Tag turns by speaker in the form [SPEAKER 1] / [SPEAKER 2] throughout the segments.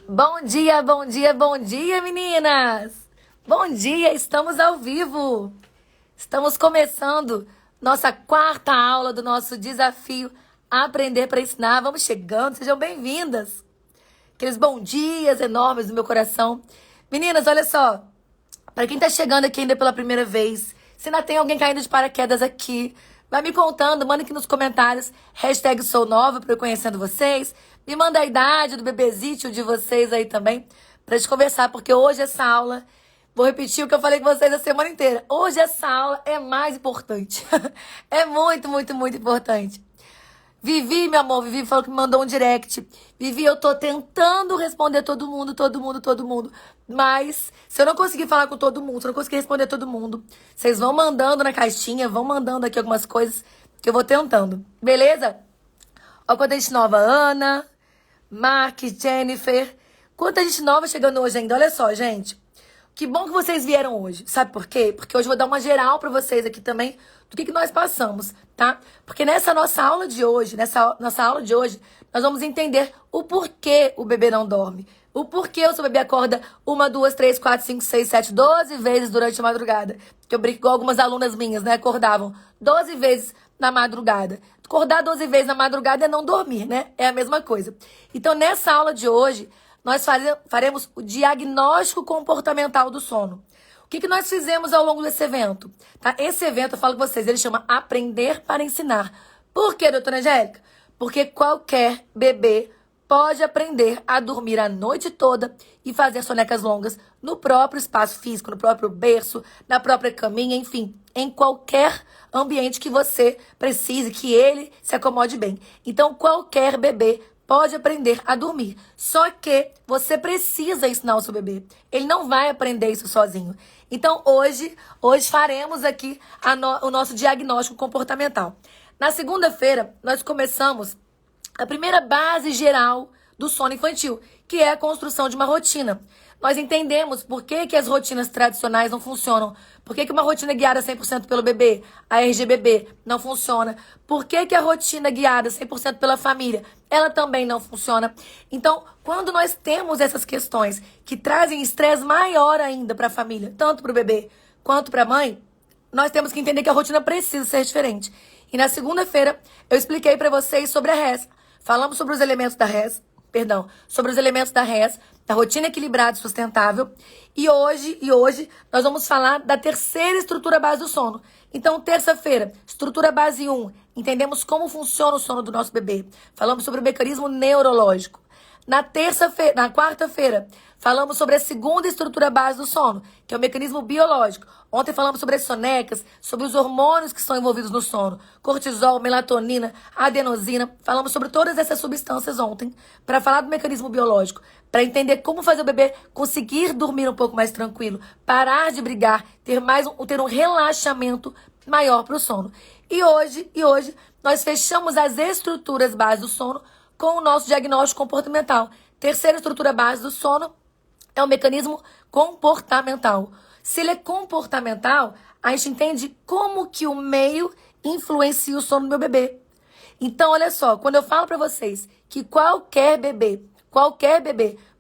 [SPEAKER 1] Bom dia, bom dia, bom dia, meninas! Bom dia, estamos ao vivo! Estamos começando nossa quarta aula do nosso desafio Aprender para Ensinar. Vamos chegando, sejam bem-vindas! Aqueles bom dias enormes do meu coração. Meninas, olha só, para quem tá chegando aqui ainda pela primeira vez, se ainda tem alguém caindo de paraquedas aqui, vai me contando, manda aqui nos comentários, #sounova para eu conhecendo vocês. Me manda a idade do bebezito de vocês aí também, pra gente conversar, porque hoje essa aula, vou repetir o que eu falei com vocês a semana inteira, hoje essa aula é mais importante. É muito, muito, muito importante. Vivi, meu amor, Vivi falou que me mandou um direct. Vivi, eu tô tentando responder todo mundo. Mas se eu não conseguir falar com todo mundo, se eu não conseguir responder todo mundo, vocês vão mandando na caixinha, vão mandando aqui algumas coisas que eu vou tentando. Beleza? Ó, quanta gente nova. Ana, Mark, Jennifer. Quanta gente nova chegando hoje ainda. Olha só, gente. Que bom que vocês vieram hoje. Sabe por quê? Porque hoje eu vou dar uma geral pra vocês aqui também do que nós passamos, tá? Porque nessa nossa aula de hoje, nós vamos entender o porquê o bebê não dorme. O porquê o seu bebê acorda 1, 2, 3, 4, 5, 6, 7, 12 vezes durante a madrugada. Que eu brinco com algumas alunas minhas, né? Acordavam 12 vezes na madrugada. Acordar 12 vezes na madrugada é não dormir, né? É a mesma coisa. Então, nessa aula de hoje, nós faremos o diagnóstico comportamental do sono. O que nós fizemos ao longo desse evento? Tá? Esse evento, eu falo com vocês, ele chama Aprender para Ensinar. Por quê, doutora Angélica? Porque qualquer bebê pode aprender a dormir a noite toda e fazer sonecas longas no próprio espaço físico, no próprio berço, na própria caminha, enfim, em qualquer ambiente que você precise, que ele se acomode bem. Então, qualquer bebê pode aprender a dormir. Só que você precisa ensinar o seu bebê. Ele não vai aprender isso sozinho. Então, hoje faremos aqui o nosso diagnóstico comportamental. Na segunda-feira, nós começamos a primeira base geral do sono infantil, que é a construção de uma rotina. Nós entendemos por que as rotinas tradicionais não funcionam. Por que uma rotina guiada 100% pelo bebê, a RGBB, não funciona. Por que a rotina guiada 100% pela família, ela também não funciona. Então, quando nós temos essas questões que trazem estresse maior ainda para a família, tanto para o bebê quanto para a mãe, nós temos que entender que a rotina precisa ser diferente. E na segunda-feira, eu expliquei para vocês sobre a RES. Falamos sobre os elementos da RES, da rotina equilibrada e sustentável. E hoje nós vamos falar da terceira estrutura base do sono. Então, terça-feira, estrutura base 1, entendemos como funciona o sono do nosso bebê. Falamos sobre o mecanismo neurológico. Na quarta-feira, falamos sobre a segunda estrutura base do sono, que é o mecanismo biológico. Ontem falamos sobre as sonecas, sobre os hormônios que estão envolvidos no sono, cortisol, melatonina, adenosina. Falamos sobre todas essas substâncias ontem, para falar do mecanismo biológico, para entender como fazer o bebê conseguir dormir um pouco mais tranquilo, parar de brigar, ter um relaxamento maior para o sono. E hoje nós fechamos as estruturas base do sono com o nosso diagnóstico comportamental. Terceira estrutura base do sono é o mecanismo comportamental. Se ele é comportamental, a gente entende como que o meio influencia o sono do meu bebê. Então, olha só, quando eu falo para vocês que qualquer bebê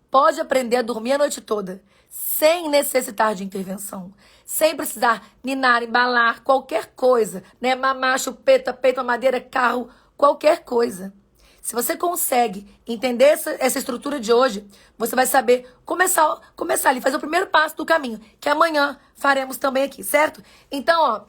[SPEAKER 1] pode aprender a dormir a noite toda, sem necessitar de intervenção, sem precisar ninar, embalar, qualquer coisa, né? Mamar, chupeta, peito, mamadeira, carro, qualquer coisa. Se você consegue entender essa estrutura de hoje, você vai saber começar ali, fazer o primeiro passo do caminho, que amanhã faremos também aqui, certo? Então, ó,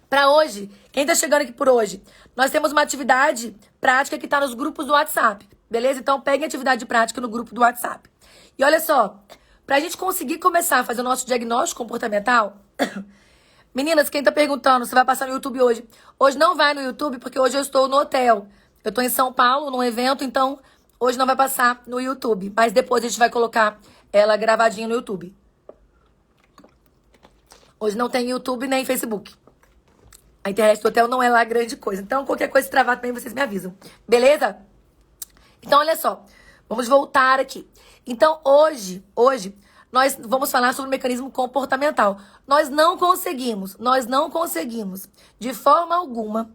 [SPEAKER 1] para hoje, quem tá chegando aqui por hoje, nós temos uma atividade prática que tá nos grupos do WhatsApp, beleza? Então, peguem a atividade prática no grupo do WhatsApp. E olha só, pra gente conseguir começar a fazer o nosso diagnóstico comportamental, meninas, quem tá perguntando se vai passar no YouTube hoje? Hoje não vai no YouTube, porque hoje eu estou no hotel. Eu tô em São Paulo, num evento, então hoje não vai passar no YouTube. Mas depois a gente vai colocar ela gravadinha no YouTube. Hoje não tem YouTube nem Facebook. A internet do hotel não é lá grande coisa. Então, qualquer coisa se travar também, vocês me avisam. Beleza? Então, olha só. Vamos voltar aqui. Então, hoje nós vamos falar sobre o mecanismo comportamental. Nós não conseguimos, de forma alguma,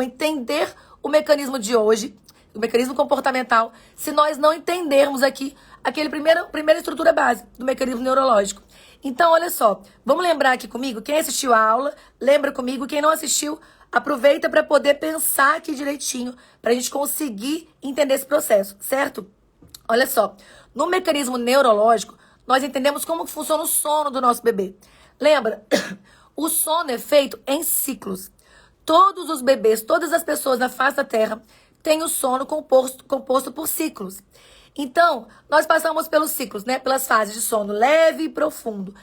[SPEAKER 1] entender o mecanismo de hoje, o mecanismo comportamental, se nós não entendermos aqui primeira estrutura básica do mecanismo neurológico. Então, olha só, vamos lembrar aqui comigo, quem assistiu a aula, lembra comigo, quem não assistiu, aproveita para poder pensar aqui direitinho, para a gente conseguir entender esse processo, certo? Olha só, no mecanismo neurológico, nós entendemos como que funciona o sono do nosso bebê. Lembra? O sono é feito em ciclos. Todos os bebês, todas as pessoas na face da Terra têm o sono composto por ciclos. Então, nós passamos pelos ciclos, né? Pelas fases de sono leve e profundo,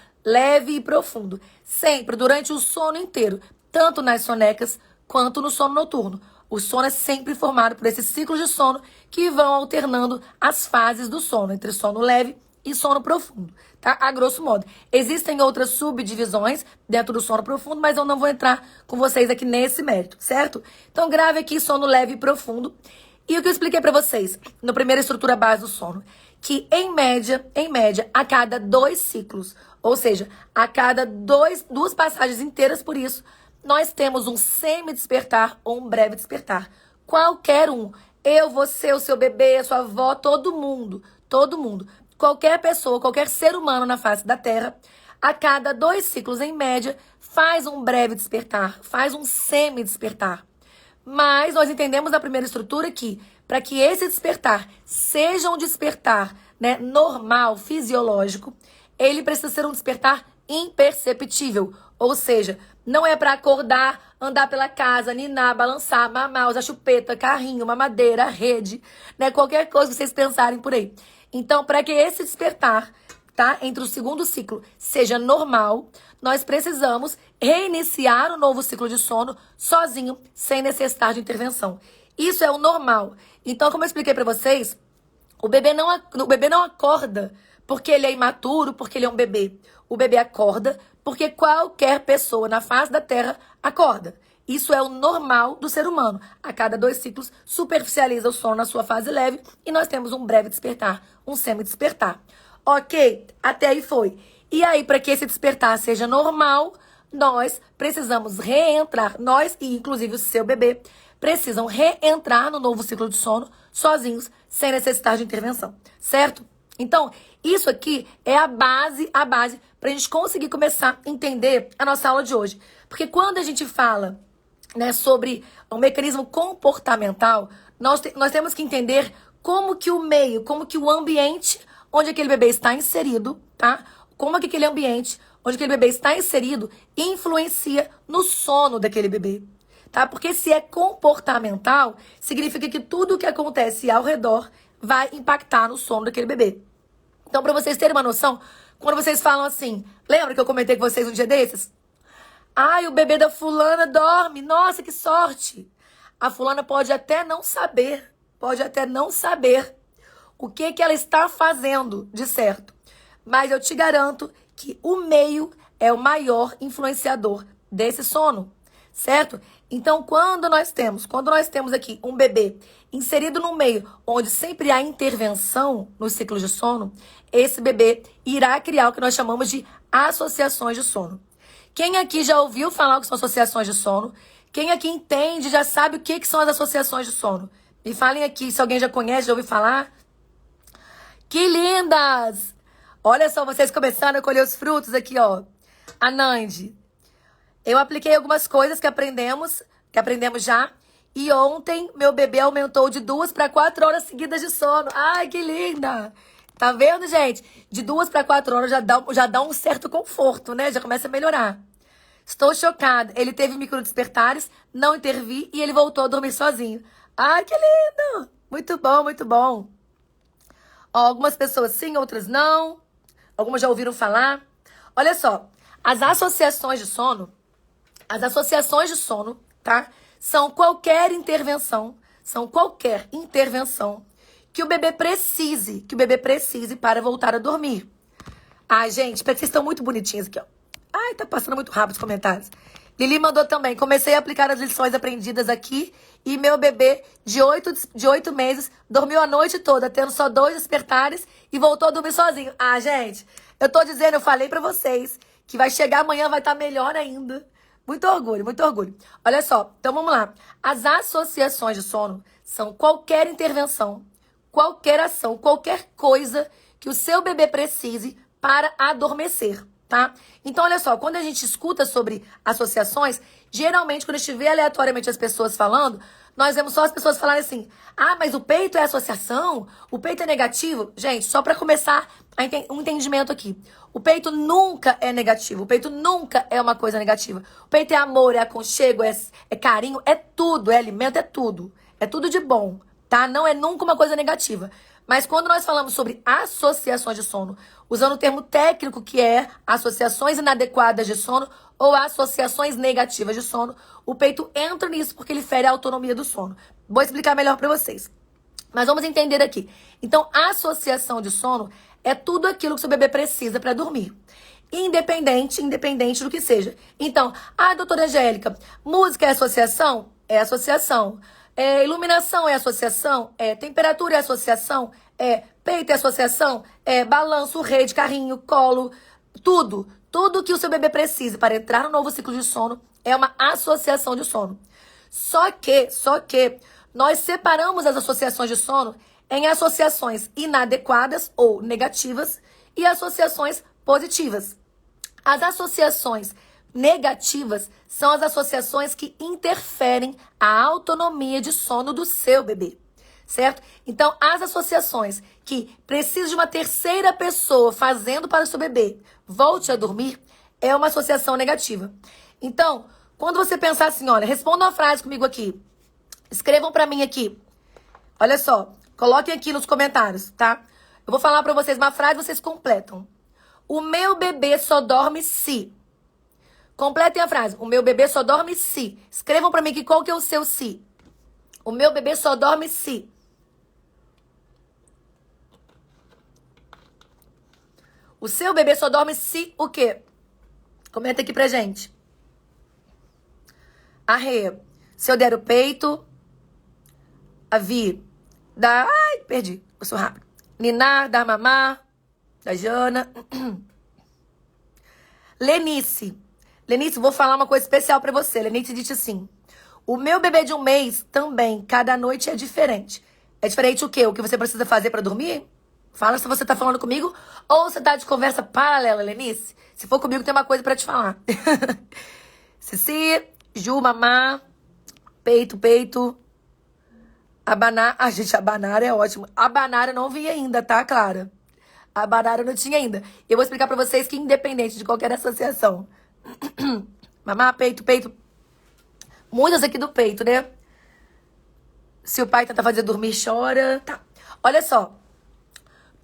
[SPEAKER 1] sempre durante o sono inteiro, tanto nas sonecas quanto no sono noturno. O sono é sempre formado por esses ciclos de sono que vão alternando as fases do sono, entre sono leve e sono profundo, tá? A grosso modo. Existem outras subdivisões dentro do sono profundo, mas eu não vou entrar com vocês aqui nesse mérito, certo? Então, grave aqui sono leve e profundo. E o que eu expliquei para vocês na primeira estrutura base do sono, que em média, a cada 2 ciclos, ou seja, a cada duas passagens inteiras por isso, nós temos um semi-despertar ou um breve despertar. Qualquer um. Eu, você, o seu bebê, a sua avó, todo mundo. Qualquer pessoa, qualquer ser humano na face da Terra, a cada 2 ciclos, em média, faz um breve despertar, faz um semi-despertar. Mas nós entendemos na primeira estrutura que, para que esse despertar seja um despertar, né, normal, fisiológico, ele precisa ser um despertar imperceptível. Ou seja, não é para acordar, andar pela casa, ninar, balançar, mamar, usar chupeta, carrinho, mamadeira, rede, né, qualquer coisa que vocês pensarem por aí. Então, para que esse despertar, tá, entre o segundo ciclo seja normal, nós precisamos reiniciar o novo ciclo de sono sozinho, sem necessidade de intervenção. Isso é o normal. Então, como eu expliquei para vocês, o bebê não acorda porque ele é imaturo, porque ele é um bebê. O bebê acorda porque qualquer pessoa na face da Terra acorda. Isso é o normal do ser humano. A cada 2 ciclos, superficializa o sono na sua fase leve e nós temos um breve despertar, um semi-despertar. Ok? Até aí foi. E aí, para que esse despertar seja normal, nós precisamos reentrar, nós e inclusive o seu bebê, precisam reentrar no novo ciclo de sono sozinhos, sem necessidade de intervenção, certo? Então, isso aqui é a base para a gente conseguir começar a entender a nossa aula de hoje. Porque quando a gente fala, né, sobre o mecanismo comportamental, nós temos que entender como que o meio, como que o ambiente onde aquele bebê está inserido, tá? Como que aquele ambiente onde aquele bebê está inserido influencia no sono daquele bebê, tá? Porque se é comportamental, significa que tudo o que acontece ao redor vai impactar no sono daquele bebê. Então, para vocês terem uma noção, quando vocês falam assim, lembra que eu comentei com vocês um dia desses? Ai, o bebê da fulana dorme, nossa, que sorte! A fulana pode até não saber o que ela está fazendo de certo. Mas eu te garanto que o meio é o maior influenciador desse sono, certo? Então, quando nós temos aqui um bebê inserido num meio onde sempre há intervenção nos ciclos de sono, esse bebê irá criar o que nós chamamos de associações de sono. Quem aqui já ouviu falar o que são associações de sono? Quem aqui entende, já sabe o que são as associações de sono? Me falem aqui, se alguém já conhece, já ouviu falar. Que lindas! Olha só, vocês começando a colher os frutos aqui, ó. A Nandi. Eu apliquei algumas coisas que aprendemos já. E ontem, meu bebê aumentou de 2 para 4 horas seguidas de sono. Ai, que linda! Tá vendo, gente? De 2 para 4 horas já dá um certo conforto, né? Já começa a melhorar. Estou chocada. Ele teve micro despertares, não intervi e ele voltou a dormir sozinho. Ai, que lindo! Muito bom, muito bom. Ó, algumas pessoas sim, outras não. Algumas já ouviram falar. Olha só, as associações de sono, tá? São qualquer intervenção que o bebê precise para voltar a dormir. Ai, gente, vocês estão muito bonitinhos aqui, ó. Ai, tá passando muito rápido os comentários. Lili mandou também. Comecei a aplicar as lições aprendidas aqui e meu bebê de 8 meses dormiu a noite toda, tendo só 2 despertares e voltou a dormir sozinho. Ah, gente, eu falei pra vocês que vai chegar amanhã, vai estar melhor ainda. Muito orgulho, muito orgulho. Olha só, então vamos lá. As associações de sono são qualquer intervenção, qualquer ação, qualquer coisa que o seu bebê precise para adormecer, tá? Então, olha só, quando a gente escuta sobre associações, geralmente, quando a gente vê aleatoriamente as pessoas falando, nós vemos só as pessoas falarem assim, ah, mas o peito é associação? O peito é negativo? Gente, só para começar um entendimento aqui. O peito nunca é negativo. O peito nunca é uma coisa negativa. O peito é amor, é aconchego, é carinho, é tudo, é alimento, é tudo. É tudo de bom, tá? Não é nunca uma coisa negativa. Mas quando nós falamos sobre associações de sono, usando o termo técnico que é associações inadequadas de sono ou associações negativas de sono, o peito entra nisso porque ele fere a autonomia do sono. Vou explicar melhor para vocês. Mas vamos entender aqui. Então, associação de sono é tudo aquilo que o seu bebê precisa para dormir. Independente do que seja. Então, doutora Angélica, música é associação? É associação. Iluminação é associação? Temperatura é associação? Peito é associação? Balanço, rede, carrinho, colo, tudo. Tudo que o seu bebê precisa para entrar no novo ciclo de sono é uma associação de sono. Só que nós separamos as associações de sono em associações inadequadas ou negativas e associações positivas. As associações negativas são as associações que interferem a autonomia de sono do seu bebê, certo? Então, as associações que precisam de uma terceira pessoa fazendo para o seu bebê volte a dormir é uma associação negativa. Então, quando você pensar assim, olha, responda uma frase comigo aqui. Escrevam para mim aqui. Olha só, coloquem aqui nos comentários, tá? Eu vou falar para vocês uma frase e vocês completam. O meu bebê só dorme se. Completem a frase. O meu bebê só dorme se. Escrevam para mim aqui qual que é o seu se. O meu bebê só dorme se. O seu bebê só dorme se o quê? Comenta aqui pra gente. A Rê, se eu der o peito. A Vi, ai, perdi, eu sou rápido. Ninar, da Mamá, da Jana. Lenice, vou falar uma coisa especial pra você. Lenice disse assim, o meu bebê de 1 mês também, cada noite é diferente. É diferente o quê? O que você precisa fazer pra dormir? Fala se você tá falando comigo ou você tá de conversa paralela, Lenice. Se for comigo, tem uma coisa pra te falar. Cici, Ju, Mamá, peito. Abanar, gente, abanar é ótimo. Abanar eu não vi ainda, tá, Clara? Abanar eu não tinha ainda. Eu vou explicar pra vocês que independente de qualquer associação. Mamá, peito. Muitas aqui do peito, né? Se o pai tenta fazer dormir, chora. Tá. Olha só.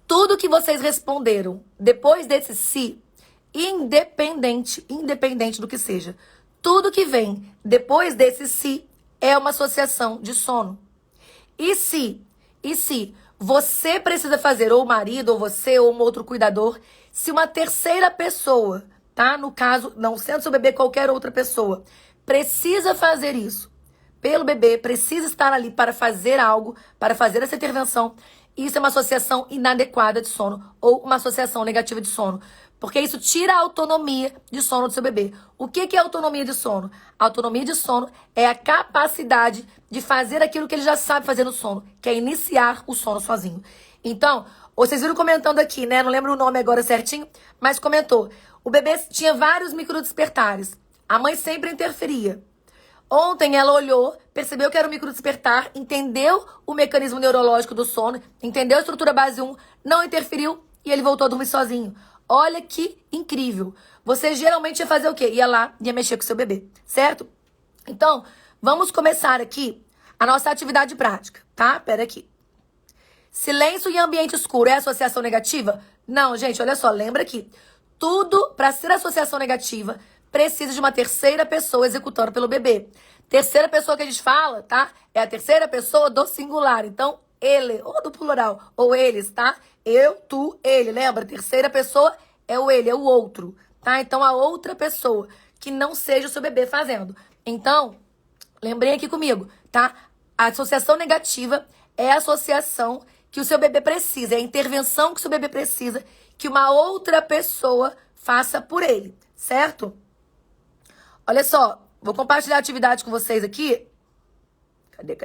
[SPEAKER 1] Tudo que vocês responderam depois desse se, independente do que seja, tudo que vem depois desse se é uma associação de sono. E se você precisa fazer, ou o marido, ou você, ou um outro cuidador, se uma terceira pessoa, tá? No caso, não sendo seu bebê, qualquer outra pessoa, precisa fazer isso pelo bebê, precisa estar ali para fazer algo, para fazer essa intervenção, isso é uma associação inadequada de sono, ou uma associação negativa de sono. Porque isso tira a autonomia de sono do seu bebê. O que é autonomia de sono? A autonomia de sono é a capacidade de fazer aquilo que ele já sabe fazer no sono, que é iniciar o sono sozinho. Então, vocês viram comentando aqui, né? Não lembro o nome agora certinho, mas comentou. O bebê tinha vários microdespertares. A mãe sempre interferia. Ontem ela olhou, percebeu que era um microdespertar, entendeu o mecanismo neurológico do sono, entendeu a estrutura base 1, não interferiu e ele voltou a dormir sozinho. Olha que incrível. Você geralmente ia fazer o quê? Ia lá, ia mexer com seu bebê, certo? Então, vamos começar aqui a nossa atividade prática, tá? Pera aqui. Silêncio e ambiente escuro é associação negativa? Não, gente, olha só, lembra que tudo para ser associação negativa precisa de uma terceira pessoa executando pelo bebê. Terceira pessoa que a gente fala, tá? É a terceira pessoa do singular. Então, ele, ou do plural, ou eles, tá? Eu, tu, ele. Lembra? Terceira pessoa é o ele, é o outro, tá? Então, a outra pessoa que não seja o seu bebê fazendo. Então, lembrem aqui comigo, tá? A associação negativa é a associação que o seu bebê precisa, é a intervenção que o seu bebê precisa que uma outra pessoa faça por ele, certo? Olha só, vou compartilhar a atividade com vocês aqui. Cadê?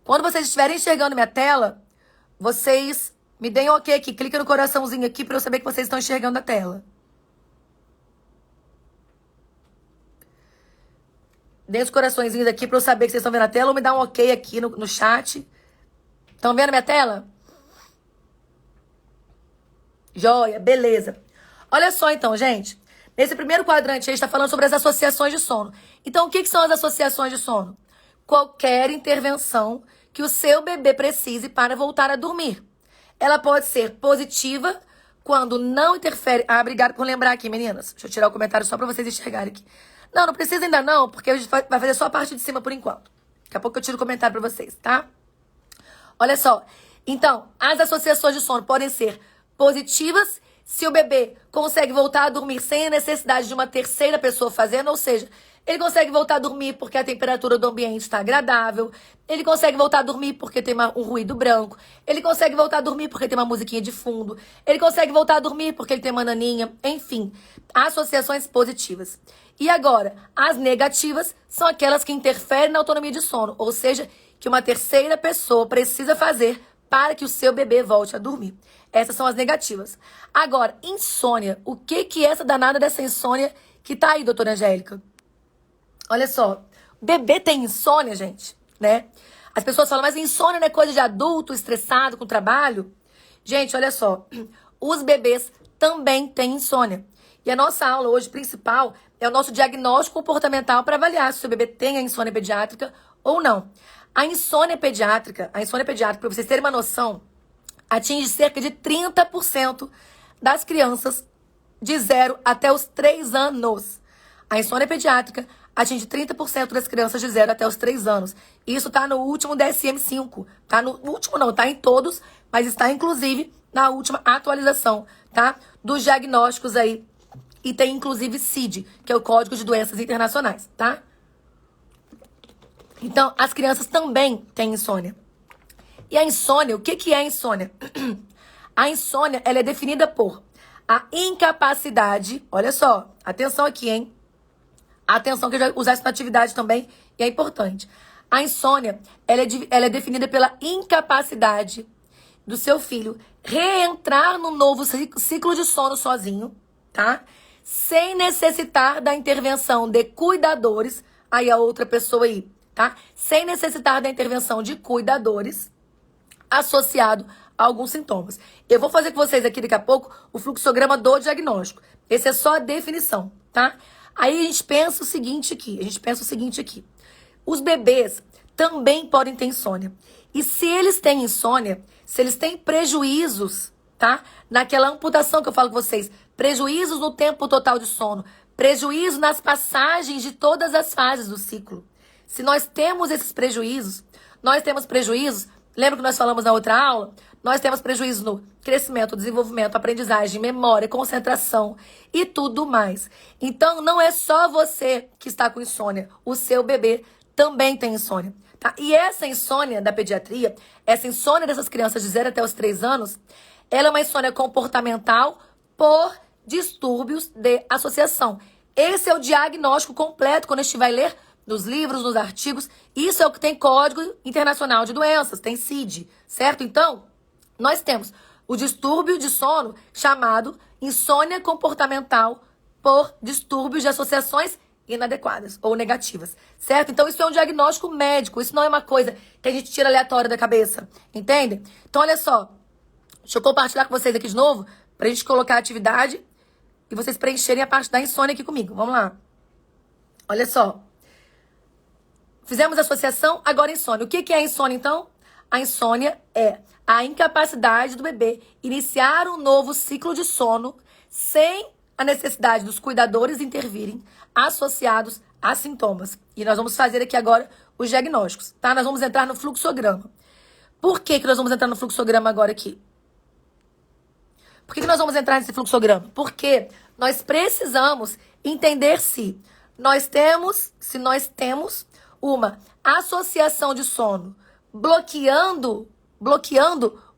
[SPEAKER 1] Quando vocês estiverem enxergando minha tela, vocês me deem um ok aqui. Clica no coraçãozinho aqui para eu saber que vocês estão enxergando a tela. Dê os coraçõezinhos aqui para eu saber que vocês estão vendo a tela. Ou me dá um ok aqui no chat. Estão vendo a minha tela? Joia, beleza. Olha só então, gente. Nesse primeiro quadrante, a gente está falando sobre as associações de sono. Então, o que são as associações de sono? Qualquer intervenção que o seu bebê precise para voltar a dormir. Ela pode ser positiva quando não interfere... Ah, obrigado por lembrar aqui, meninas. Deixa eu tirar o comentário só para vocês enxergarem aqui. Não precisa ainda não, porque a gente vai fazer só a parte de cima por enquanto. Daqui a pouco eu tiro o comentário para vocês, tá? Olha só. Então, as associações de sono podem ser positivas se o bebê consegue voltar a dormir sem a necessidade de uma terceira pessoa fazendo, ou seja, ele consegue voltar a dormir porque a temperatura do ambiente está agradável, ele consegue voltar a dormir porque tem um ruído branco, ele consegue voltar a dormir porque tem uma musiquinha de fundo, ele consegue voltar a dormir porque ele tem uma naninha, enfim, associações positivas. E agora, as negativas são aquelas que interferem na autonomia de sono, ou seja, que uma terceira pessoa precisa fazer para que o seu bebê volte a dormir. Essas são as negativas. Agora, insônia. O que é essa danada dessa insônia que tá aí, doutora Angélica? Olha só. O bebê tem insônia, gente, né? As pessoas falam, mas insônia não é coisa de adulto, estressado, com trabalho? Gente, olha só. Os bebês também têm insônia. E a nossa aula hoje principal é o nosso diagnóstico comportamental para avaliar se o seu bebê tem a insônia pediátrica ou não. A insônia pediátrica, para vocês terem uma noção, atinge cerca de 30% das crianças de 0 até os 3 anos. A insônia pediátrica atinge 30% das crianças de 0 até os 3 anos. Isso está no último DSM-5. Tá no último não, tá em todos, mas está inclusive na última atualização, tá? Dos diagnósticos aí. E tem inclusive CID, que é o Código de Doenças Internacionais, tá? Então, as crianças também têm insônia. E a insônia, o que é a insônia? A insônia, ela é definida por a incapacidade, olha só, atenção aqui, hein? Atenção que eu já usar isso na atividade também, e é importante. A insônia, ela é definida pela incapacidade do seu filho reentrar no novo ciclo de sono sozinho, tá? Sem necessitar da intervenção de cuidadores, aí a outra pessoa aí, tá? Sem necessitar da intervenção de cuidadores associado a alguns sintomas. Eu vou fazer com vocês aqui daqui a pouco o fluxograma do diagnóstico. Esse é só a definição, tá? Aí a gente pensa o seguinte aqui. Os bebês também podem ter insônia. E se eles têm insônia, se eles têm prejuízos, tá? Naquela amputação que eu falo com vocês, prejuízos no tempo total de sono, prejuízo nas passagens de todas as fases do ciclo. Se nós temos esses prejuízos, lembra que nós falamos na outra aula? Nós temos prejuízo no crescimento, desenvolvimento, aprendizagem, memória, concentração e tudo mais. Então, não é só você que está com insônia. O seu bebê também tem insônia. Tá? E essa insônia da pediatria, essa insônia dessas crianças de 0 até os 3 anos, ela é uma insônia comportamental por distúrbios de associação. Esse é o diagnóstico completo quando a gente vai ler nos livros, nos artigos. Isso é o que tem Código Internacional de Doenças, tem CID, certo? Então, nós temos o distúrbio de sono chamado insônia comportamental por distúrbios de associações inadequadas ou negativas, certo? Então, isso é um diagnóstico médico, isso não é uma coisa que a gente tira aleatória da cabeça, entende? Então, olha só, deixa eu compartilhar com vocês aqui de novo, pra gente colocar a atividade e vocês preencherem a parte da insônia aqui comigo. Vamos lá. Olha só. Fizemos associação, agora insônia. O que é a insônia, então? A insônia é a incapacidade do bebê iniciar um novo ciclo de sono sem a necessidade dos cuidadores intervirem associados a sintomas. E nós vamos fazer aqui agora os diagnósticos, tá? Nós vamos entrar no fluxograma. Por que nós vamos entrar no fluxograma agora aqui? Por que nós vamos entrar nesse fluxograma? Porque nós precisamos entender se nós temos uma associação de sono bloqueando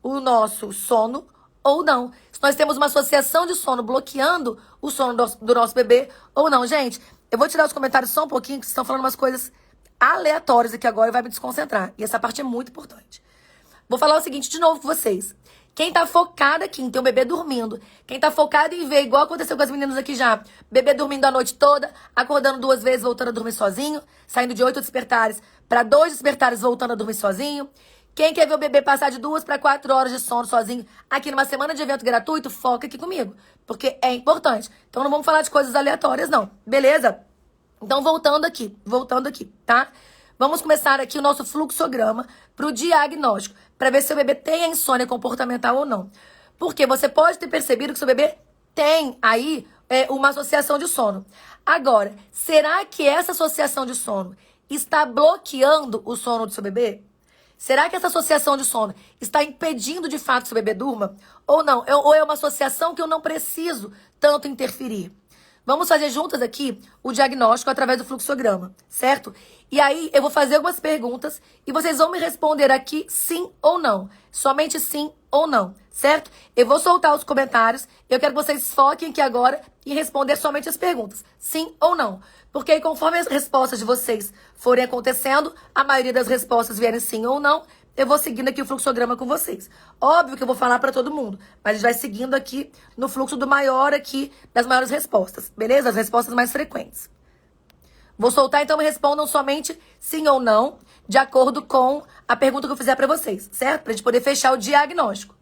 [SPEAKER 1] o nosso sono ou não. Se nós temos uma associação de sono bloqueando o sono do nosso bebê ou não. Gente, eu vou tirar os comentários só um pouquinho, que vocês estão falando umas coisas aleatórias aqui agora e vai me desconcentrar. E essa parte é muito importante. Vou falar o seguinte de novo com vocês. Quem tá focado aqui em ter um bebê dormindo, quem tá focado em ver, igual aconteceu com as meninas aqui já, bebê dormindo a noite toda, acordando 2 vezes, voltando a dormir sozinho, saindo de 8 despertares para 2 despertares, voltando a dormir sozinho. Quem quer ver o bebê passar de 2 para 4 horas de sono sozinho aqui numa semana de evento gratuito, foca aqui comigo, porque é importante. Então não vamos falar de coisas aleatórias não, beleza? Então voltando aqui, tá? Vamos começar aqui o nosso fluxograma para o diagnóstico, para ver se o bebê tem a insônia comportamental ou não. Porque você pode ter percebido que seu bebê tem aí uma associação de sono. Agora, será que essa associação de sono está bloqueando o sono do seu bebê? Será que essa associação de sono está impedindo de fato que seu bebê durma? Ou não? Ou é uma associação que eu não preciso tanto interferir? Vamos fazer juntas aqui o diagnóstico através do fluxograma, certo? E aí eu vou fazer algumas perguntas e vocês vão me responder aqui sim ou não. Somente sim ou não, certo? Eu vou soltar os comentários. Eu quero que vocês foquem aqui agora e responder somente as perguntas. Sim ou não. Porque aí, conforme as respostas de vocês forem acontecendo, a maioria das respostas vierem sim ou não, eu vou seguindo aqui o fluxograma com vocês. Óbvio que eu vou falar para todo mundo, mas a gente vai seguindo aqui no fluxo do maior aqui, das maiores respostas, beleza? As respostas mais frequentes. Vou soltar, então me respondam somente sim ou não, de acordo com a pergunta que eu fizer para vocês, certo? Pra gente poder fechar o diagnóstico.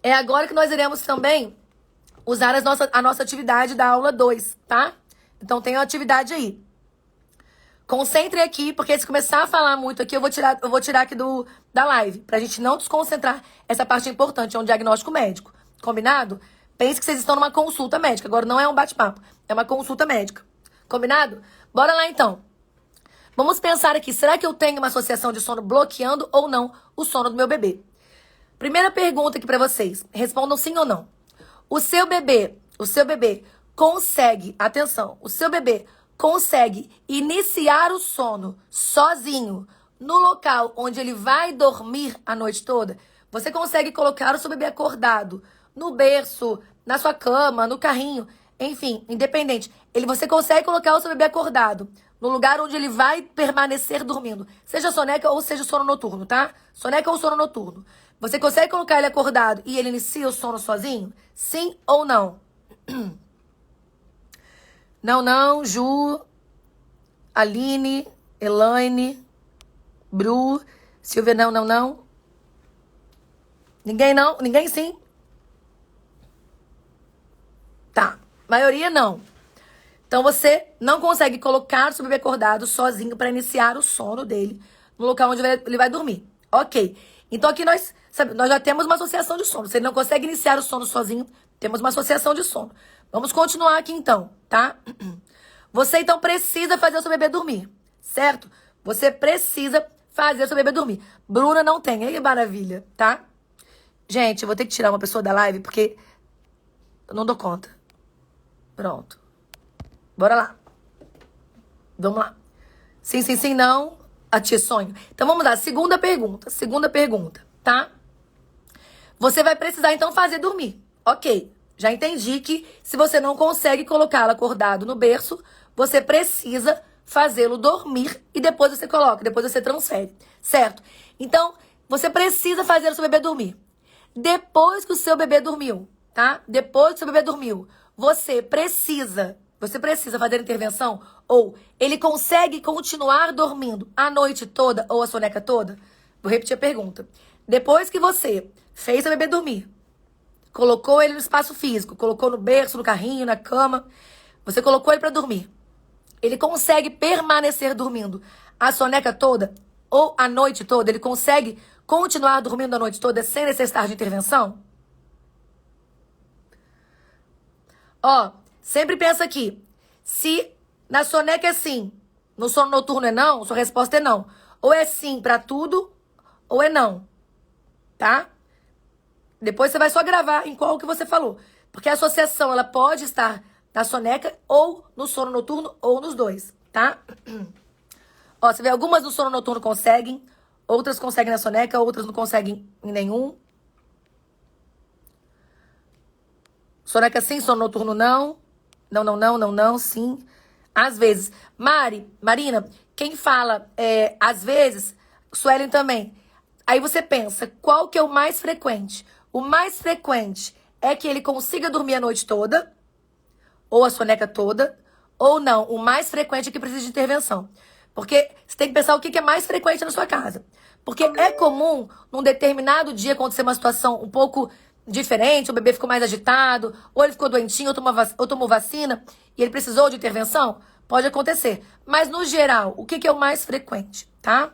[SPEAKER 1] É agora que nós iremos também usar a nossa atividade da aula 2, tá? Então tem a atividade aí. Concentrem aqui, porque se começar a falar muito aqui, eu vou tirar aqui da live, pra gente não desconcentrar essa parte importante, é um diagnóstico médico. Combinado? Pense que vocês estão numa consulta médica, agora não é um bate-papo, é uma consulta médica. Combinado? Bora lá então. Vamos pensar aqui, será que eu tenho uma associação de sono bloqueando ou não o sono do meu bebê? Primeira pergunta aqui pra vocês, respondam sim ou não. O seu bebê consegue, atenção, o seu bebê consegue iniciar o sono sozinho no local onde ele vai dormir a noite toda? Você consegue colocar o seu bebê acordado no berço, na sua cama, no carrinho, enfim, independente. Você consegue colocar o seu bebê acordado no lugar onde ele vai permanecer dormindo, seja soneca ou seja sono noturno, tá? Soneca ou sono noturno. Você consegue colocar ele acordado e ele inicia o sono sozinho? Sim ou não? Não, Ju, Aline, Elaine, Bru, Silvia, não. Ninguém não? Ninguém sim? Tá, maioria não. Então você não consegue colocar o seu bebê acordado sozinho para iniciar o sono dele no local onde ele vai dormir. Ok. Então aqui nós já temos uma associação de sono. Se ele não consegue iniciar o sono sozinho, temos uma associação de sono. Vamos continuar aqui então, tá? Você então precisa fazer o seu bebê dormir, certo? Você precisa fazer o seu bebê dormir. Bruna não tem, que maravilha, tá? Gente, eu vou ter que tirar uma pessoa da live porque eu não dou conta. Pronto. Bora lá. Vamos lá. Sim, não. A tia sonho. Então vamos lá, segunda pergunta, tá? Você vai precisar então fazer dormir. Ok, já entendi que se você não consegue colocá-lo acordado no berço, você precisa fazê-lo dormir e depois você coloca, depois você transfere, certo? Então, você precisa fazer o seu bebê dormir. Depois que o seu bebê dormiu, tá? Depois que o seu bebê dormiu, você precisa fazer a intervenção? Ou ele consegue continuar dormindo a noite toda ou a soneca toda? Vou repetir a pergunta. Depois que você fez o bebê dormir, colocou ele no espaço físico, colocou no berço, no carrinho, na cama, você colocou ele para dormir. Ele consegue permanecer dormindo a soneca toda ou a noite toda? Ele consegue continuar dormindo a noite toda sem necessidade de intervenção? Ó, sempre pensa aqui. Se na soneca é sim, no sono noturno é não, sua resposta é não. Ou é sim pra tudo, ou é não. Tá? Depois você vai só gravar em qual que você falou. Porque a associação, ela pode estar na soneca ou no sono noturno ou nos dois, tá? Ó, você vê, algumas no sono noturno conseguem, outras conseguem na soneca, outras não conseguem em nenhum. Soneca sim, sono noturno não. Não, sim. Às vezes. Marina, quem fala às vezes, Suelen também. Aí você pensa, qual que é o mais frequente? O mais frequente é que ele consiga dormir a noite toda, ou a soneca toda, ou não. O mais frequente é que precisa de intervenção. Porque você tem que pensar o que é mais frequente na sua casa. Porque é comum, num determinado dia, acontecer uma situação um pouco diferente, o bebê ficou mais agitado, ou ele ficou doentinho, ou tomou vacina, e ele precisou de intervenção. Pode acontecer. Mas, no geral, o que é o mais frequente, tá?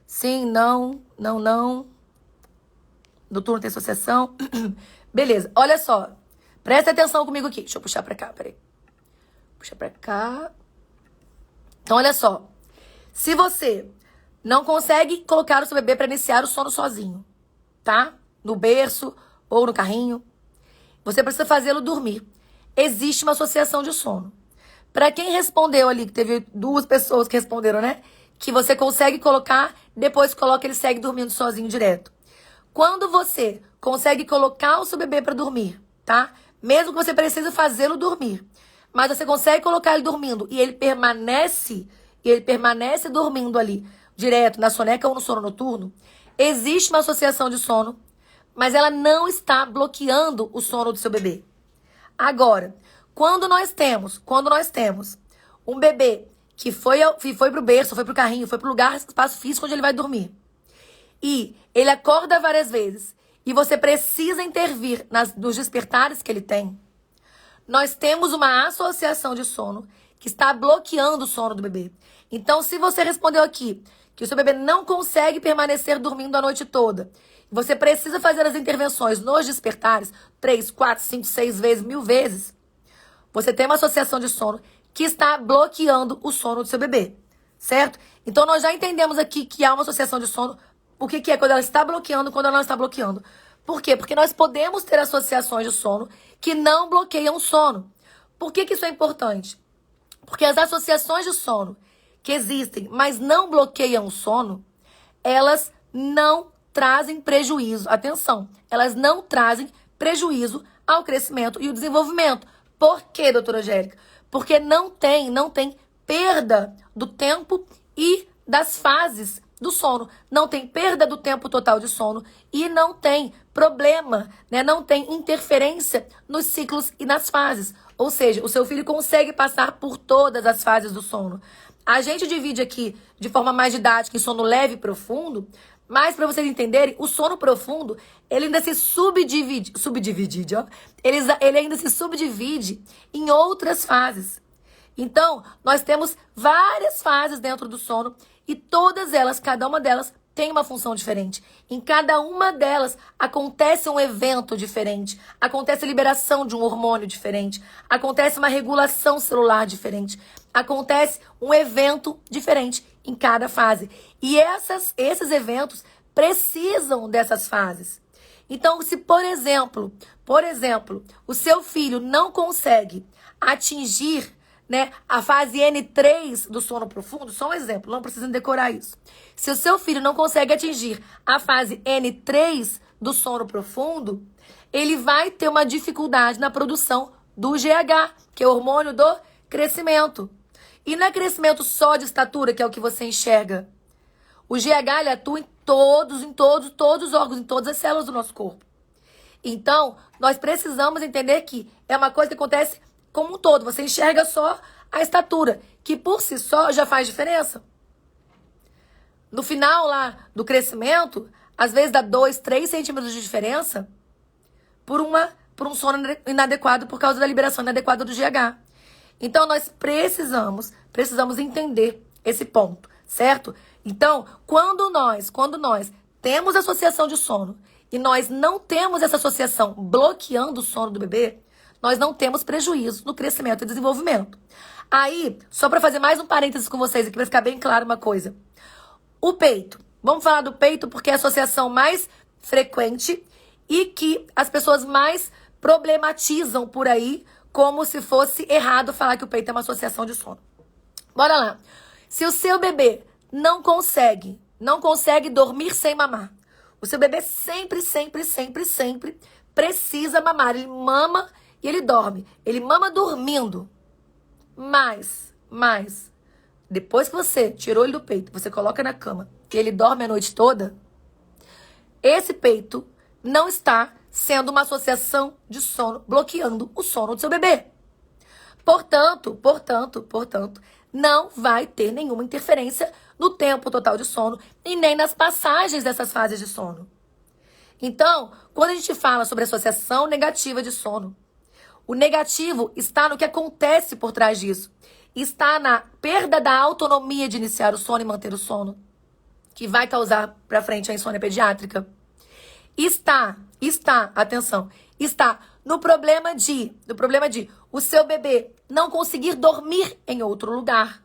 [SPEAKER 1] Sim, não, não, não. Doutor não tem associação. Beleza, olha só. Presta atenção comigo aqui. Deixa eu puxar pra cá, peraí. Puxa pra cá. Então, olha só. Se você não consegue colocar o seu bebê para iniciar o sono sozinho, tá? No berço ou no carrinho, você precisa fazê-lo dormir. Existe uma associação de sono. Para quem respondeu ali, que teve 2 pessoas que responderam, né? Que você consegue colocar, depois coloca, ele segue dormindo sozinho direto. Quando você consegue colocar o seu bebê para dormir, tá? Mesmo que você precise fazê-lo dormir, mas você consegue colocar ele dormindo e ele permanece dormindo ali, direto, na soneca ou no sono noturno, existe uma associação de sono, mas ela não está bloqueando o sono do seu bebê. Agora, quando nós temos um bebê que foi pro berço, foi pro carrinho, foi pro lugar, espaço físico onde ele vai dormir, e ele acorda várias vezes, e você precisa intervir nos despertares que ele tem, nós temos uma associação de sono que está bloqueando o sono do bebê. Então, se você respondeu aqui que o seu bebê não consegue permanecer dormindo a noite toda, você precisa fazer as intervenções nos despertares 3, 4, 5, 6 vezes, 1000 vezes, você tem uma associação de sono que está bloqueando o sono do seu bebê, certo? Então, nós já entendemos aqui que há uma associação de sono. O que é quando ela está bloqueando, quando ela não está bloqueando? Por quê? Porque nós podemos ter associações de sono que não bloqueiam o sono. Por que isso é importante? Porque as associações de sono que existem, mas não bloqueiam o sono, elas não trazem prejuízo. Atenção, elas não trazem prejuízo ao crescimento e ao desenvolvimento. Por quê, doutora Angélica? Porque não tem perda do tempo e das fases do sono. Não tem perda do tempo total de sono e não tem problema, né? Não tem interferência nos ciclos e nas fases. Ou seja, o seu filho consegue passar por todas as fases do sono. A gente divide aqui de forma mais didática em sono leve e profundo, mas para vocês entenderem, o sono profundo, ele ainda se subdivide, ó. Ele ainda se subdivide em outras fases. Então, nós temos várias fases dentro do sono e todas elas, cada uma delas, tem uma função diferente. Em cada uma delas acontece um evento diferente, acontece a liberação de um hormônio diferente, acontece uma regulação celular diferente, acontece um evento diferente em cada fase. E esses eventos precisam dessas fases. Então, se, por exemplo, o seu filho não consegue atingir, né, a fase N3 do sono profundo, só um exemplo, não precisa decorar isso. Se o seu filho não consegue atingir a fase N3 do sono profundo, ele vai ter uma dificuldade na produção do GH, que é o hormônio do crescimento. E não é crescimento só de estatura, que é o que você enxerga. O GH, ele atua em todos os órgãos, em todas as células do nosso corpo. Então, nós precisamos entender que é uma coisa que acontece como um todo. Você enxerga só a estatura, que por si só já faz diferença. No final lá do crescimento, às vezes dá 2, 3 centímetros de diferença por um sono inadequado, por causa da liberação inadequada do GH. Então, nós precisamos entender esse ponto, certo? Então, quando nós temos associação de sono e nós não temos essa associação bloqueando o sono do bebê, nós não temos prejuízo no crescimento e desenvolvimento. Aí, só para fazer mais um parênteses com vocês aqui, para ficar bem claro uma coisa. O peito. Vamos falar do peito porque é a associação mais frequente e que as pessoas mais problematizam por aí, como se fosse errado falar que o peito é uma associação de sono. Bora lá. Se o seu bebê não consegue dormir sem mamar, o seu bebê sempre precisa mamar. Ele mama e ele dorme. Ele mama dormindo. Mas, depois que você tirou ele do peito, você coloca na cama e ele dorme a noite toda, esse peito não está sendo uma associação de sono, bloqueando o sono do seu bebê. Portanto, não vai ter nenhuma interferência no tempo total de sono e nem nas passagens dessas fases de sono. Então, quando a gente fala sobre associação negativa de sono, o negativo está no que acontece por trás disso. Está na perda da autonomia de iniciar o sono e manter o sono, que vai causar pra frente a insônia pediátrica. Atenção, está no problema de o seu bebê não conseguir dormir em outro lugar.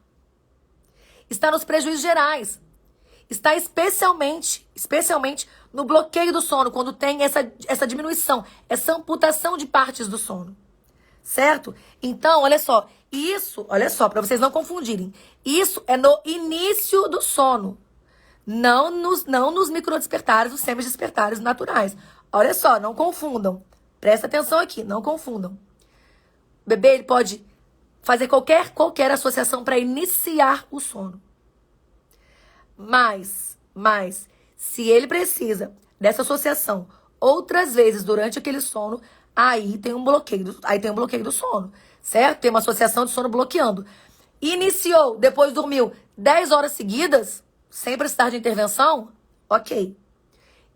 [SPEAKER 1] Está nos prejuízos gerais. Está especialmente no bloqueio do sono, quando tem essa diminuição, essa amputação de partes do sono. Certo? Então, olha só, para vocês não confundirem, isso é no início do sono, não nos microdespertares, os semidespertares naturais. Olha só, não confundam. Presta atenção aqui, não confundam. O bebê ele pode fazer qualquer associação para iniciar o sono. Mas, se ele precisa dessa associação outras vezes durante aquele sono, aí tem um bloqueio do sono, certo? Tem uma associação de sono bloqueando. Iniciou, depois dormiu 10 horas seguidas, sem precisar de intervenção, ok.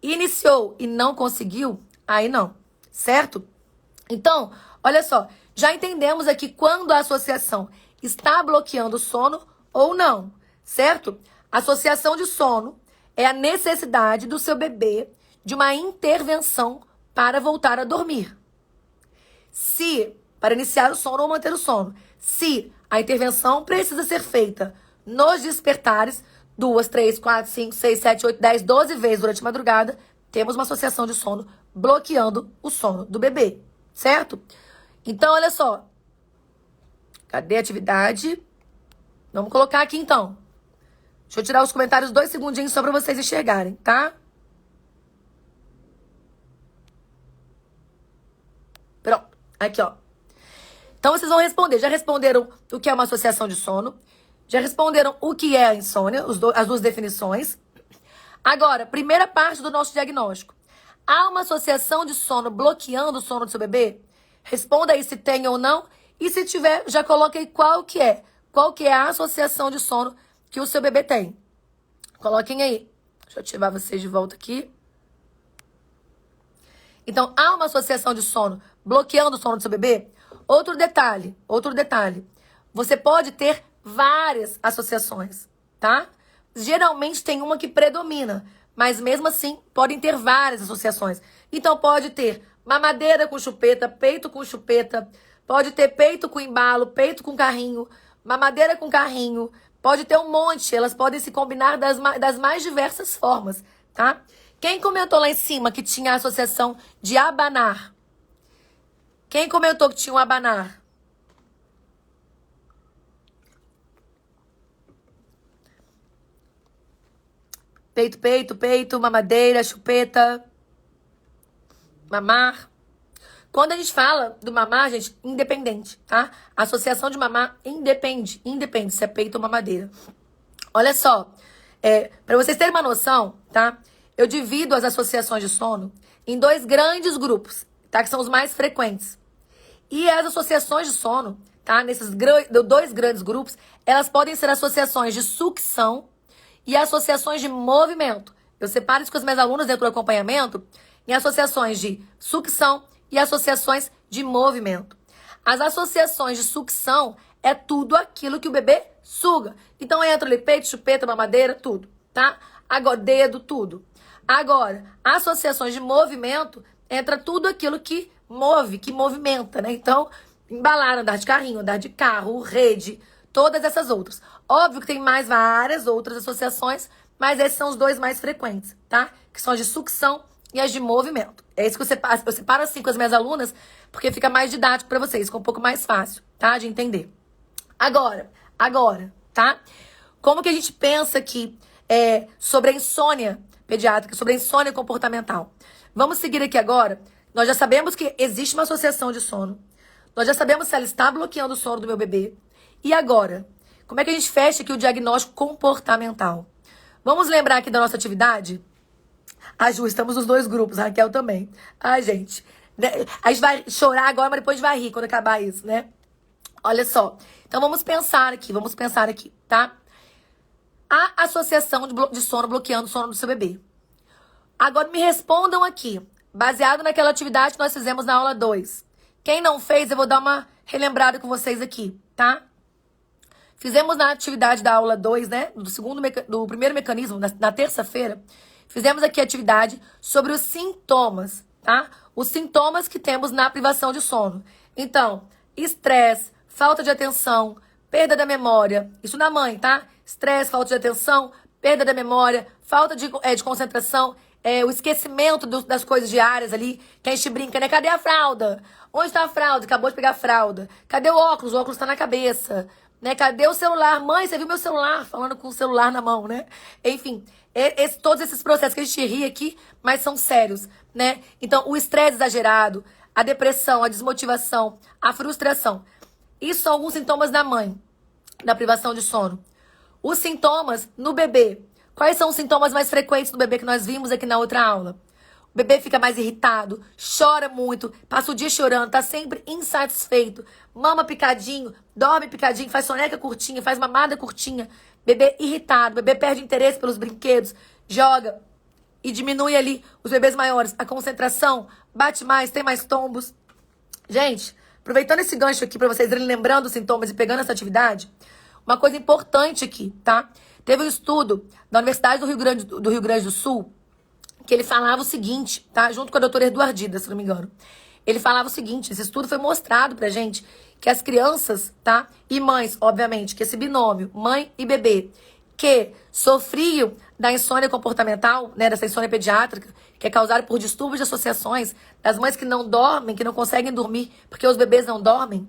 [SPEAKER 1] Iniciou e não conseguiu, aí não, certo? Então, olha só, já entendemos aqui quando a associação está bloqueando o sono ou não, certo? Associação de sono é a necessidade do seu bebê de uma intervenção para voltar a dormir. Para iniciar o sono ou manter o sono. Se a intervenção precisa ser feita nos despertares, 2, 3, 4, 5, 6, 7, 8, 10, 12 vezes durante a madrugada, temos uma associação de sono bloqueando o sono do bebê, certo? Então, olha só. Cadê a atividade? Vamos colocar aqui, então. Deixa eu tirar os comentários 2 segundinhos só para vocês enxergarem, tá? Pronto. Aqui, ó. Então, vocês vão responder. Já responderam o que é uma associação de sono. Já responderam o que é a insônia, as duas definições. Agora, primeira parte do nosso diagnóstico. Há uma associação de sono bloqueando o sono do seu bebê? Responda aí se tem ou não. E se tiver, já coloque aí qual que é. Qual que é a associação de sono que o seu bebê tem. Coloquem aí. Deixa eu ativar vocês de volta aqui. Então, há uma associação de sono bloqueando o sono do seu bebê? Outro detalhe. Você pode ter várias associações, tá? Geralmente tem uma que predomina, mas mesmo assim podem ter várias associações. Então, pode ter mamadeira com chupeta, peito com chupeta, pode ter peito com embalo, peito com carrinho, mamadeira com carrinho, pode ter um monte, elas podem se combinar das mais diversas formas, tá? Quem comentou lá em cima que tinha a associação de abanar? Quem comentou que tinha um abanar? Peito, mamadeira, chupeta, mamar. Quando a gente fala do mamar, gente, independente, tá? A associação de mamar independe se é peito ou mamadeira. Olha só, para vocês terem uma noção, tá? Eu divido as associações de sono em 2 grandes grupos, tá? Que são os mais frequentes. E as associações de sono, tá? Nesses 2 grandes grupos, elas podem ser associações de sucção e associações de movimento. Eu separo isso com as minhas alunas dentro do acompanhamento em associações de sucção e associações de movimento. As associações de sucção é tudo aquilo que o bebê suga. Então entra ali peito, chupeta, mamadeira, tudo, tá? Agora, dedo, tudo. Agora, associações de movimento entra tudo aquilo que move, que movimenta, né? Então, embalar, andar de carrinho, andar de carro, rede, todas essas outras. Óbvio que tem várias outras associações, mas esses são os 2 mais frequentes, tá? Que são as de sucção e as de movimento. É isso que eu separo assim com as minhas alunas, porque fica mais didático para vocês, fica um pouco mais fácil, tá? De entender. Agora, tá? Como que a gente pensa aqui sobre a insônia pediátrica, sobre a insônia comportamental? Vamos seguir aqui agora. Nós já sabemos que existe uma associação de sono. Nós já sabemos se ela está bloqueando o sono do meu bebê. E agora, Como é que a gente fecha aqui o diagnóstico comportamental? Vamos lembrar aqui da nossa atividade? Ju, estamos nos dois grupos, a Raquel também. Ai, gente, a gente vai chorar agora, mas depois a gente vai rir quando acabar isso, né? Olha só. Então vamos pensar aqui, tá? A associação de sono bloqueando o sono do seu bebê. Agora me respondam aqui, baseado naquela atividade que nós fizemos na aula 2. Quem não fez, eu vou dar uma relembrada com vocês aqui, tá? Fizemos na atividade da aula 2, né? Do primeiro mecanismo, na terça-feira, fizemos aqui a atividade sobre os sintomas, tá? Os sintomas que temos na privação de sono. Então, estresse, falta de atenção, perda da memória. Isso na mãe, tá? Estresse, falta de atenção, perda da memória, falta de concentração, o esquecimento das coisas diárias ali, que a gente brinca, né? Cadê a fralda? Onde está a fralda? Acabou de pegar a fralda. Cadê o óculos? O óculos está na cabeça. Né? Cadê o celular? Mãe, você viu meu celular? Falando com o celular na mão, né? Enfim, todos esses processos que a gente ri aqui, mas são sérios, né? Então, o estresse exagerado, a depressão, a desmotivação, a frustração. Isso são alguns sintomas da mãe, da privação de sono. Os sintomas no bebê. Quais são os sintomas mais frequentes no bebê que nós vimos aqui na outra aula? O bebê fica mais irritado, chora muito, passa o dia chorando, tá sempre insatisfeito, mama picadinho, dorme picadinho, faz soneca curtinha, faz mamada curtinha. Bebê irritado, bebê perde interesse pelos brinquedos, joga e diminui ali os bebês maiores. A concentração bate mais, tem mais tombos. Gente, aproveitando esse gancho aqui para vocês irem lembrando os sintomas e pegando essa atividade, uma coisa importante aqui, tá? Teve um estudo da Universidade do Rio Grande do Sul que ele falava o seguinte, tá? Junto com a doutora Eduardida, se não me engano. Ele falava o seguinte, esse estudo foi mostrado pra gente que as crianças, tá? E mães, obviamente, que esse binômio, mãe e bebê, que sofriam da insônia comportamental, né? Dessa insônia pediátrica, que é causada por distúrbios de associações, das mães que não dormem, que não conseguem dormir porque os bebês não dormem,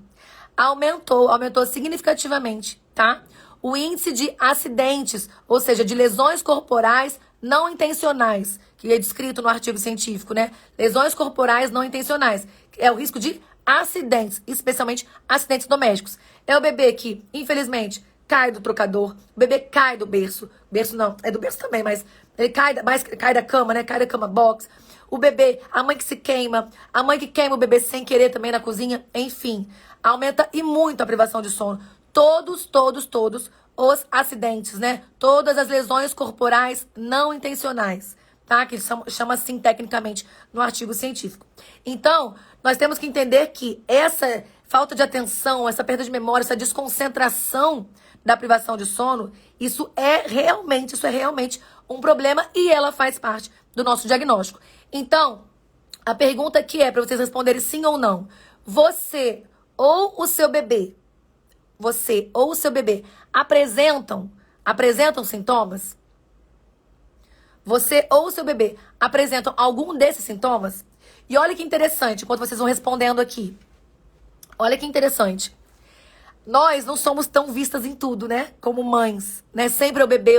[SPEAKER 1] aumentou significativamente, tá? O índice de acidentes, ou seja, de lesões corporais não intencionais, que é descrito no artigo científico, né? Lesões corporais não intencionais. É o risco de acidentes, especialmente acidentes domésticos. É o bebê que, infelizmente, cai do trocador, o bebê cai do berço. Berço não, é do berço também, mas ele cai da cama, né? Cai da cama box. O bebê, a mãe que se queima, a mãe que queima o bebê sem querer também na cozinha, enfim. Aumenta e muito a privação de sono. Todos os acidentes, né? Todas as lesões corporais não intencionais, tá? Que chama assim tecnicamente no artigo científico. Então, nós temos que entender que essa falta de atenção, essa perda de memória, essa desconcentração da privação de sono, isso é realmente um problema e ela faz parte do nosso diagnóstico. Então, a pergunta aqui é para vocês responderem sim ou não. Você ou o seu bebê apresentam sintomas? Você ou o seu bebê apresentam algum desses sintomas? E olha que interessante, enquanto vocês vão respondendo aqui. Olha que interessante. Nós não somos tão vistas em tudo, né? Como mães, né? Sempre o bebê.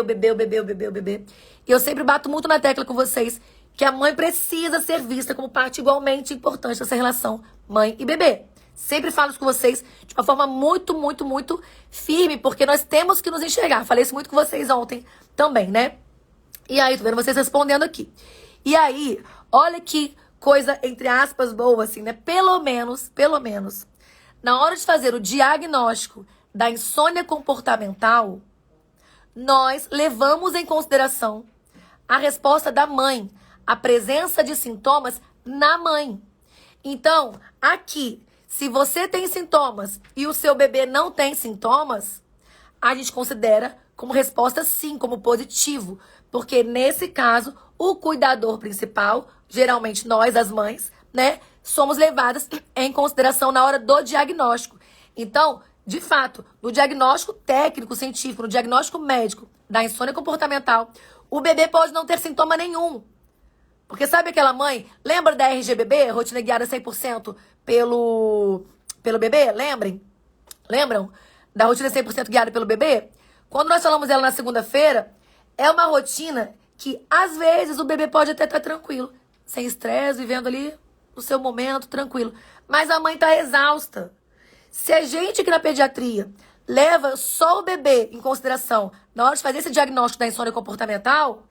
[SPEAKER 1] E eu sempre bato muito na tecla com vocês que a mãe precisa ser vista como parte igualmente importante dessa relação mãe e bebê. Sempre falo isso com vocês de uma forma muito firme, porque nós temos que nos enxergar. Falei isso muito com vocês ontem também, né? E aí, tô vendo vocês respondendo aqui. E aí, olha que coisa, entre aspas, boa, assim, né? Pelo menos, na hora de fazer o diagnóstico da insônia comportamental, nós levamos em consideração a resposta da mãe, a presença de sintomas na mãe. Então, aqui, se você tem sintomas e o seu bebê não tem sintomas, a gente considera como resposta sim, como positivo. Porque nesse caso, o cuidador principal, geralmente nós, as mães, né, somos levadas em consideração na hora do diagnóstico. Então, de fato, no diagnóstico técnico, científico, no diagnóstico médico da insônia comportamental, o bebê pode não ter sintoma nenhum. Porque sabe aquela mãe, lembra da RGBB, rotina guiada 100% pelo bebê? Lembram da rotina 100% guiada pelo bebê? Quando nós falamos ela na segunda-feira, é uma rotina que, às vezes, o bebê pode até estar tranquilo, sem estresse, vivendo ali o seu momento, tranquilo. Mas a mãe está exausta. Se a gente aqui na pediatria leva só o bebê em consideração na hora de fazer esse diagnóstico da insônia comportamental,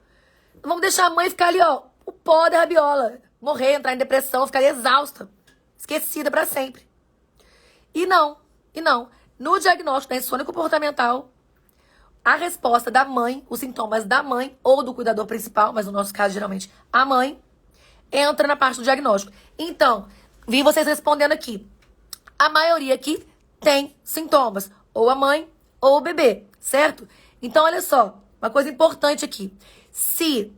[SPEAKER 1] vamos deixar a mãe ficar ali, ó, o pó da rabiola, morrer, entrar em depressão, ficar exausta, esquecida para sempre. E não. No diagnóstico da insônia comportamental, a resposta da mãe, os sintomas da mãe ou do cuidador principal, mas no nosso caso, geralmente, a mãe, entra na parte do diagnóstico. Então, vi vocês respondendo aqui. A maioria aqui tem sintomas, ou a mãe ou o bebê, certo? Então, olha só, uma coisa importante aqui. Se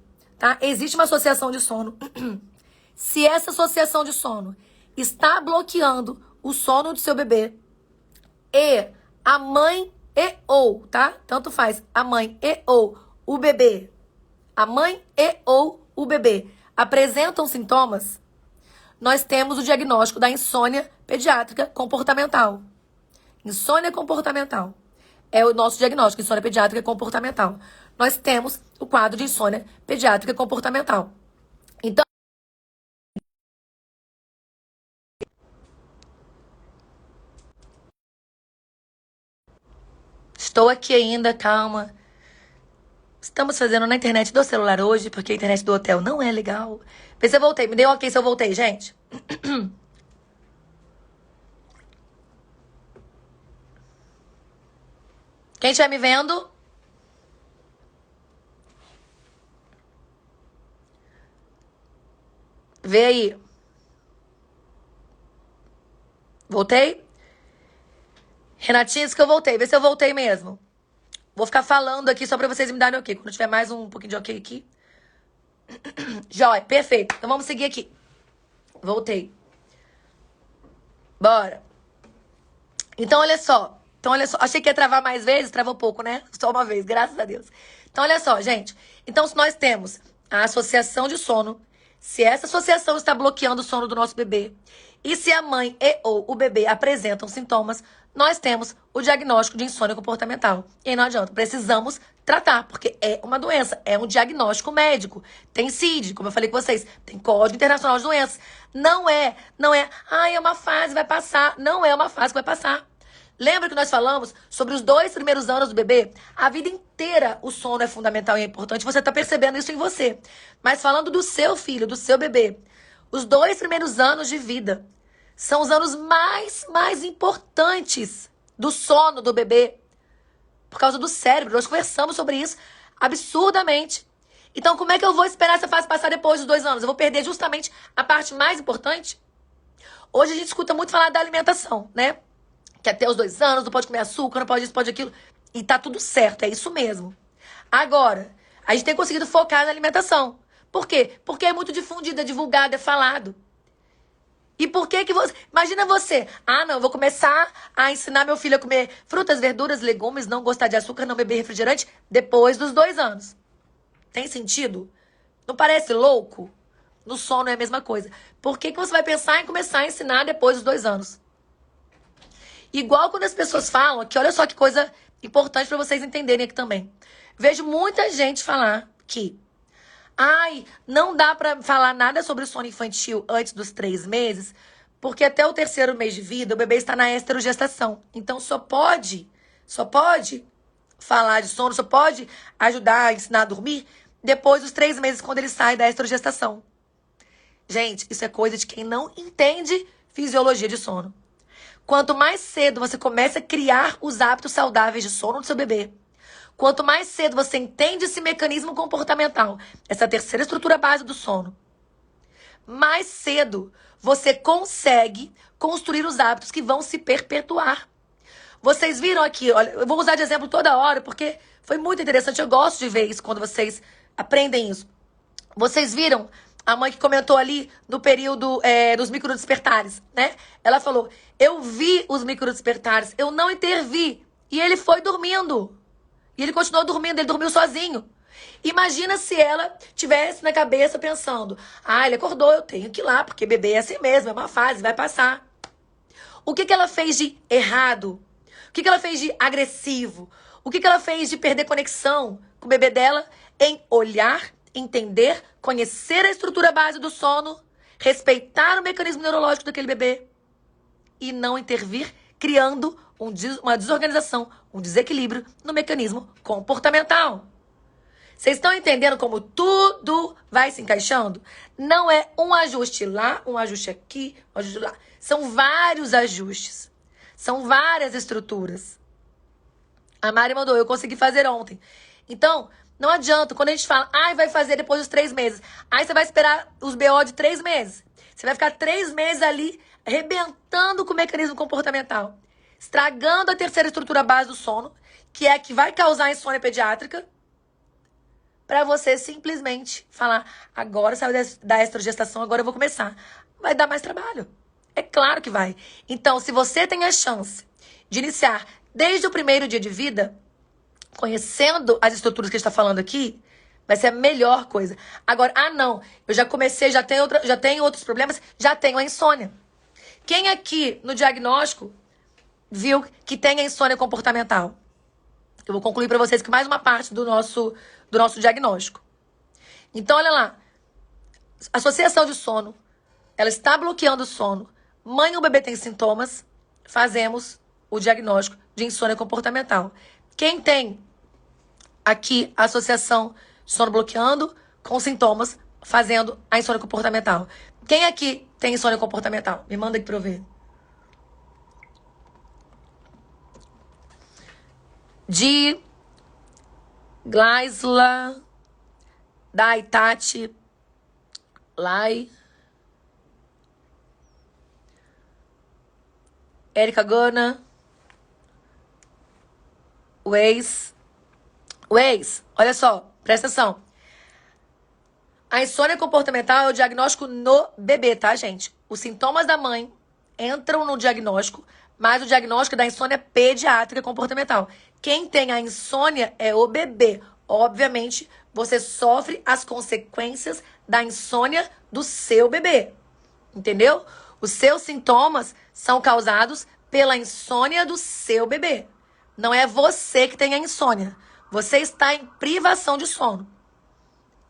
[SPEAKER 1] existe uma associação de sono, se essa associação de sono está bloqueando o sono do seu bebê e a mãe tanto faz, a mãe e ou o bebê, a mãe e ou o bebê apresentam sintomas, nós temos o diagnóstico da insônia pediátrica comportamental. Insônia comportamental é o nosso diagnóstico, insônia pediátrica comportamental. Nós temos o quadro de insônia pediátrica comportamental. Então, estou aqui ainda, calma. Estamos fazendo na internet do celular hoje, porque a internet do hotel não é legal. Vê se eu voltei. Me dê um ok se eu voltei, gente. Quem estiver me vendo? Vê aí. Voltei? Renatinha disse que eu voltei. Vê se eu voltei mesmo. Vou ficar falando aqui só pra vocês me darem ok. Quando tiver mais um pouquinho de ok aqui. Jóia, perfeito. Então vamos seguir aqui. Voltei. Bora. Então, olha só. Achei que ia travar mais vezes, travou pouco, né? Só uma vez, graças a Deus. Então, olha só, gente. Então, se nós temos a associação de sono, se essa associação está bloqueando o sono do nosso bebê, e se a mãe e ou o bebê apresentam sintomas, nós temos o diagnóstico de insônia comportamental. E aí não adianta, precisamos tratar, porque é uma doença, é um diagnóstico médico. Tem CID, como eu falei com vocês, tem Código Internacional de Doenças. Não é, é uma fase, vai passar. Não é uma fase que vai passar. Lembra que nós falamos sobre os 2 primeiros anos do bebê? A vida inteira o sono é fundamental e é importante. Você está percebendo isso em você. Mas falando do seu filho, do seu bebê, os 2 primeiros anos de vida são os anos mais importantes do sono do bebê. Por causa do cérebro. Nós conversamos sobre isso absurdamente. Então, como é que eu vou esperar essa fase passar depois dos 2 anos? Eu vou perder justamente a parte mais importante? Hoje a gente escuta muito falar da alimentação, né? Que até os 2 anos não pode comer açúcar, não pode isso, pode aquilo. E tá tudo certo, é isso mesmo. Agora, a gente tem conseguido focar na alimentação. Por quê? Porque é muito difundido, é divulgado, é falado. E por que você... Imagina você. Não, eu vou começar a ensinar meu filho a comer frutas, verduras, legumes, não gostar de açúcar, não beber refrigerante depois dos 2 anos. Tem sentido? Não parece louco? No sono é a mesma coisa. Por que você vai pensar em começar a ensinar depois dos 2 anos? Igual quando as pessoas falam aqui, olha só que coisa importante para vocês entenderem aqui também. Vejo muita gente falar que não dá para falar nada sobre o sono infantil antes dos 3 meses, porque até o 3º mês de vida o bebê está na esterogestação. Então só pode falar de sono, só pode ajudar a ensinar a dormir depois dos 3 meses, quando ele sai da esterogestação. Gente, isso é coisa de quem não entende fisiologia de sono. Quanto mais cedo você começa a criar os hábitos saudáveis de sono do seu bebê, quanto mais cedo você entende esse mecanismo comportamental, essa terceira estrutura base do sono, mais cedo você consegue construir os hábitos que vão se perpetuar. Vocês viram aqui, olha, eu vou usar de exemplo toda hora, porque foi muito interessante, eu gosto de ver isso quando vocês aprendem isso. Vocês viram a mãe que comentou ali no período dos microdespertares, né? Ela falou, eu vi os microdespertares, eu não intervi. E ele foi dormindo. E ele continuou dormindo, ele dormiu sozinho. Imagina se ela tivesse na cabeça pensando, ele acordou, eu tenho que ir lá, porque bebê é assim mesmo, é uma fase, vai passar. O que ela fez de errado? O que ela fez de agressivo? O que ela fez de perder conexão com o bebê dela? Em olhar, entender, conhecer a estrutura base do sono, respeitar o mecanismo neurológico daquele bebê e não intervir, criando uma desorganização, um desequilíbrio no mecanismo comportamental. Vocês estão entendendo como tudo vai se encaixando? Não é um ajuste lá, um ajuste aqui, um ajuste lá. São vários ajustes. São várias estruturas. A Mari mandou, eu consegui fazer ontem. Então, não adianta. Quando a gente fala, vai fazer depois dos 3 meses. Aí você vai esperar os BO de 3 meses. Você vai ficar 3 meses ali, arrebentando com o mecanismo comportamental. Estragando a terceira estrutura base do sono, que é a que vai causar insônia pediátrica, para você simplesmente falar, agora saiu da estrogestação, agora eu vou começar. Vai dar mais trabalho. É claro que vai. Então, se você tem a chance de iniciar desde o primeiro dia de vida, conhecendo as estruturas que a gente está falando aqui, vai ser a melhor coisa. Agora, não, eu já comecei, já tenho outros problemas, já tenho a insônia. Quem aqui no diagnóstico viu que tem a insônia comportamental? Eu vou concluir para vocês que mais uma parte do nosso diagnóstico. Então, olha lá. Associação de sono. Ela está bloqueando o sono. Mãe ou bebê tem sintomas. Fazemos o diagnóstico de insônia comportamental. Quem tem aqui a associação de sono bloqueando com sintomas, fazendo a insônia comportamental. Quem aqui tem insônia comportamental? Me manda aqui para eu ver. De Glaisla, Daitati, Lai, Erika Gana, Waze, olha só, presta atenção. A insônia comportamental é o diagnóstico no bebê, tá, gente? Os sintomas da mãe entram no diagnóstico, mas o diagnóstico da insônia pediátrica comportamental. Quem tem a insônia é o bebê. Obviamente, você sofre as consequências da insônia do seu bebê. Entendeu? Os seus sintomas são causados pela insônia do seu bebê. Não é você que tem a insônia. Você está em privação de sono.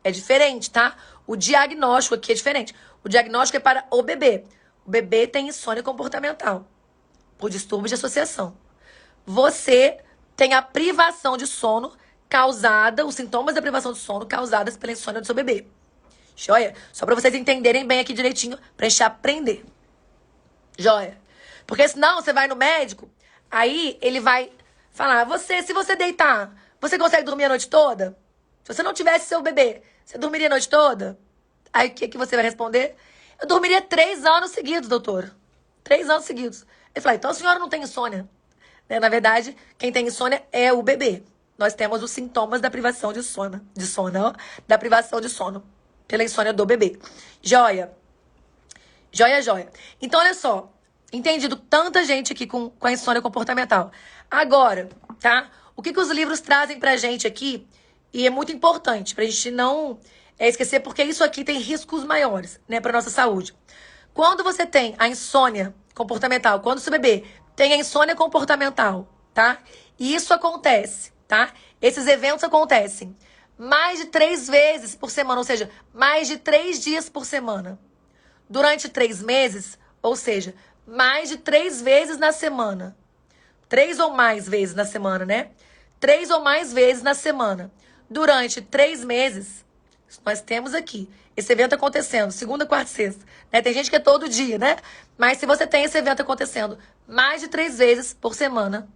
[SPEAKER 1] É diferente, tá? O diagnóstico aqui é diferente. O diagnóstico é para o bebê. O bebê tem insônia comportamental por distúrbio de associação. Você tem a privação de sono causada, os sintomas da privação de sono causadas pela insônia do seu bebê. Joia? Só para vocês entenderem bem aqui direitinho, pra gente aprender. Joia? Porque senão você vai no médico, aí ele vai falar, se você deitar, você consegue dormir a noite toda? Se você não tivesse seu bebê, você dormiria a noite toda? Aí o que você vai responder? Eu dormiria 3 anos seguidos, doutor. 3 anos seguidos. Ele fala, então a senhora não tem insônia. Né? Na verdade, quem tem insônia é o bebê. Nós temos os sintomas da privação de sono, da privação de sono, pela insônia do bebê. Joia. Joia. Então, olha só. Entendido tanta gente aqui com a insônia comportamental. Agora, tá? O que os livros trazem pra gente aqui, e é muito importante, pra gente não esquecer, porque isso aqui tem riscos maiores, né, pra nossa saúde. Quando você tem a insônia comportamental, quando o seu bebê tem a insônia comportamental, tá? E isso acontece, tá? Esses eventos acontecem mais de 3 vezes por semana, ou seja, mais de 3 dias por semana. Durante 3 meses, ou seja, mais de 3 vezes na semana. 3 ou mais vezes na semana, né? 3 ou mais vezes na semana. Durante 3 meses, nós temos aqui esse evento acontecendo, segunda, quarta e sexta. Né? Tem gente que é todo dia, né? Mas se você tem esse evento acontecendo mais de 3 vezes por semana,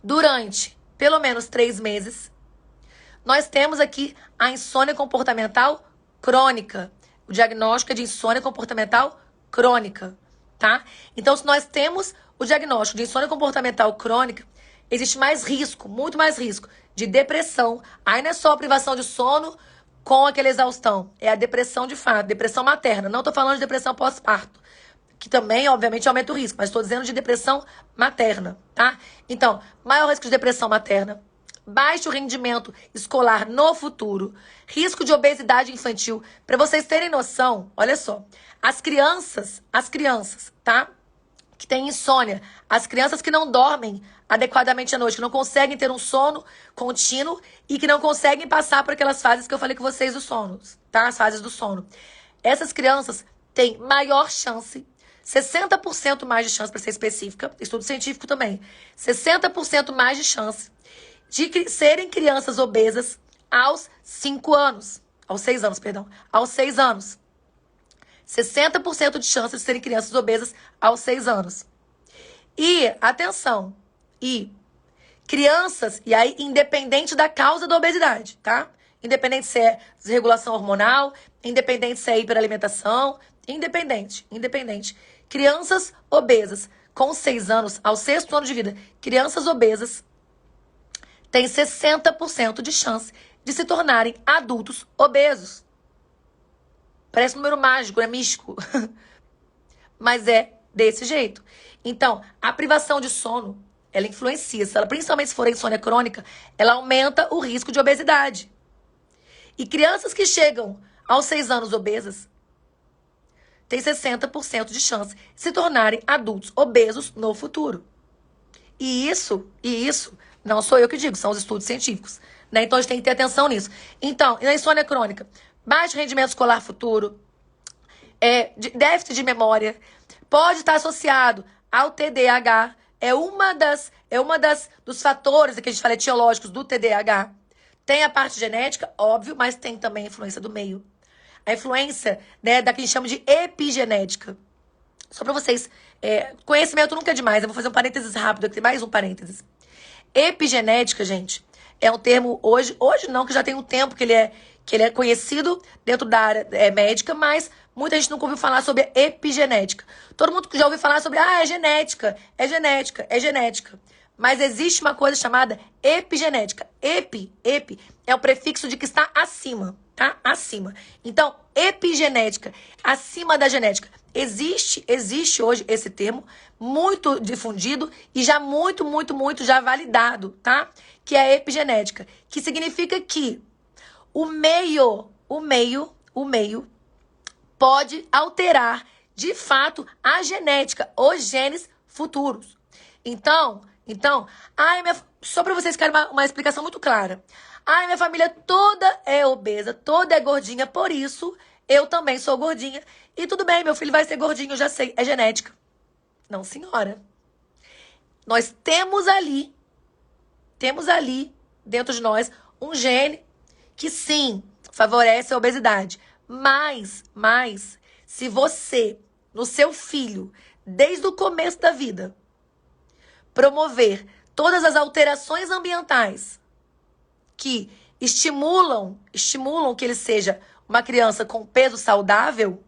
[SPEAKER 1] durante pelo menos 3 meses, nós temos aqui a insônia comportamental crônica. O diagnóstico é de insônia comportamental crônica, tá? Então, se nós temos o diagnóstico de insônia comportamental crônica, existe mais risco, muito mais risco, de depressão. Aí não é só a privação de sono com aquela exaustão. É a depressão de fato, depressão materna. Não estou falando de depressão pós-parto, que também, obviamente, aumenta o risco. Mas estou dizendo de depressão materna, tá? Então, maior risco de depressão materna, baixo rendimento escolar no futuro, risco de obesidade infantil. Para vocês terem noção, olha só, as crianças, tá? Que têm insônia, as crianças que não dormem adequadamente à noite, que não conseguem ter um sono contínuo e que não conseguem passar por aquelas fases que eu falei com vocês dos sonos, tá? As fases do sono. Essas crianças têm maior chance, 60% mais de chance, para ser específica, estudo científico também, 60% mais de chance de serem crianças obesas aos 5 anos. Aos 6 anos, perdão. Aos 6 anos. 60% de chance de serem crianças obesas aos 6 anos. E, atenção, crianças, e aí independente da causa da obesidade, tá? Independente se é desregulação hormonal, independente se é hiperalimentação, independente. Crianças obesas com 6 anos ao 6º ano de vida, crianças obesas têm 60% de chance de se tornarem adultos obesos. Parece um número mágico, é místico. Mas é desse jeito. Então, a privação de sono, ela influencia. Principalmente se for insônia crônica, ela aumenta o risco de obesidade. E crianças que chegam aos 6 anos obesas têm 60% de chance de se tornarem adultos obesos no futuro. E isso não sou eu que digo, são os estudos científicos. Né? Então, a gente tem que ter atenção nisso. Então, na insônia crônica, baixo rendimento escolar futuro, déficit de memória, pode estar associado ao TDAH, dos fatores que a gente fala etiológicos do TDAH. Tem a parte genética, óbvio, mas tem também a influência do meio. A influência, né, da que a gente chama de epigenética. Só para vocês, conhecimento nunca é demais, eu vou fazer um parênteses rápido aqui, mais um parênteses. Epigenética, gente, é um termo hoje não, que já tem um tempo que ele é conhecido dentro da área médica, mas muita gente nunca ouviu falar sobre epigenética. Todo mundo já ouviu falar sobre, é genética. Mas existe uma coisa chamada epigenética. Epi é o prefixo de que está acima, tá? Acima. Então, epigenética, acima da genética. Existe hoje esse termo, muito difundido e já muito já validado, tá? Que é a epigenética, que significa que o meio pode alterar, de fato, a genética, os genes futuros. Então, só para vocês ficarem uma explicação muito clara. Minha família toda é obesa, toda é gordinha, por isso eu também sou gordinha. E tudo bem, meu filho vai ser gordinho, eu já sei, é genética. Não, senhora. Nós temos ali, dentro de nós, um gene que sim, favorece a obesidade. Mas, se você, no seu filho, desde o começo da vida, promover todas as alterações ambientais que estimulam que ele seja uma criança com peso saudável,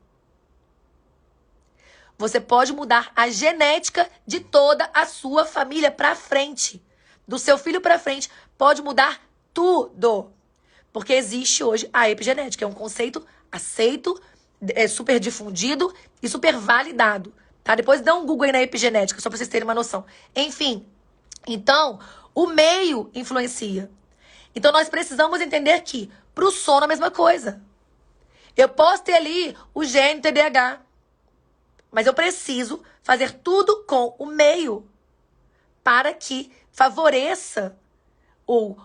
[SPEAKER 1] você pode mudar a genética de toda a sua família para frente. Do seu filho para frente, pode mudar tudo. Porque existe hoje a epigenética, é um conceito aceito, super difundido e super validado. Tá? Depois dá um Google aí na epigenética, só para vocês terem uma noção. Enfim, então, o meio influencia. Então, nós precisamos entender que, para o sono, a mesma coisa. Eu posso ter ali o gene TDAH, mas eu preciso fazer tudo com o meio para que favoreça ou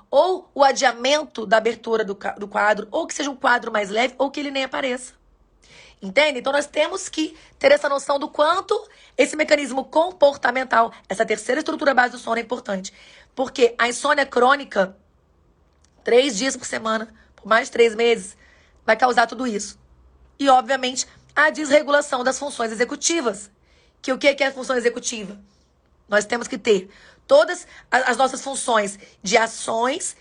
[SPEAKER 1] o adiamento da abertura do quadro, ou que seja um quadro mais leve, ou que ele nem apareça. Entende? Então, nós temos que ter essa noção do quanto esse mecanismo comportamental, essa terceira estrutura base do sono é importante. Porque a insônia crônica, 3 dias por semana, por mais de 3 meses, vai causar tudo isso. E, obviamente, a desregulação das funções executivas. Que o que é a função executiva? Nós temos que ter todas as nossas funções de ações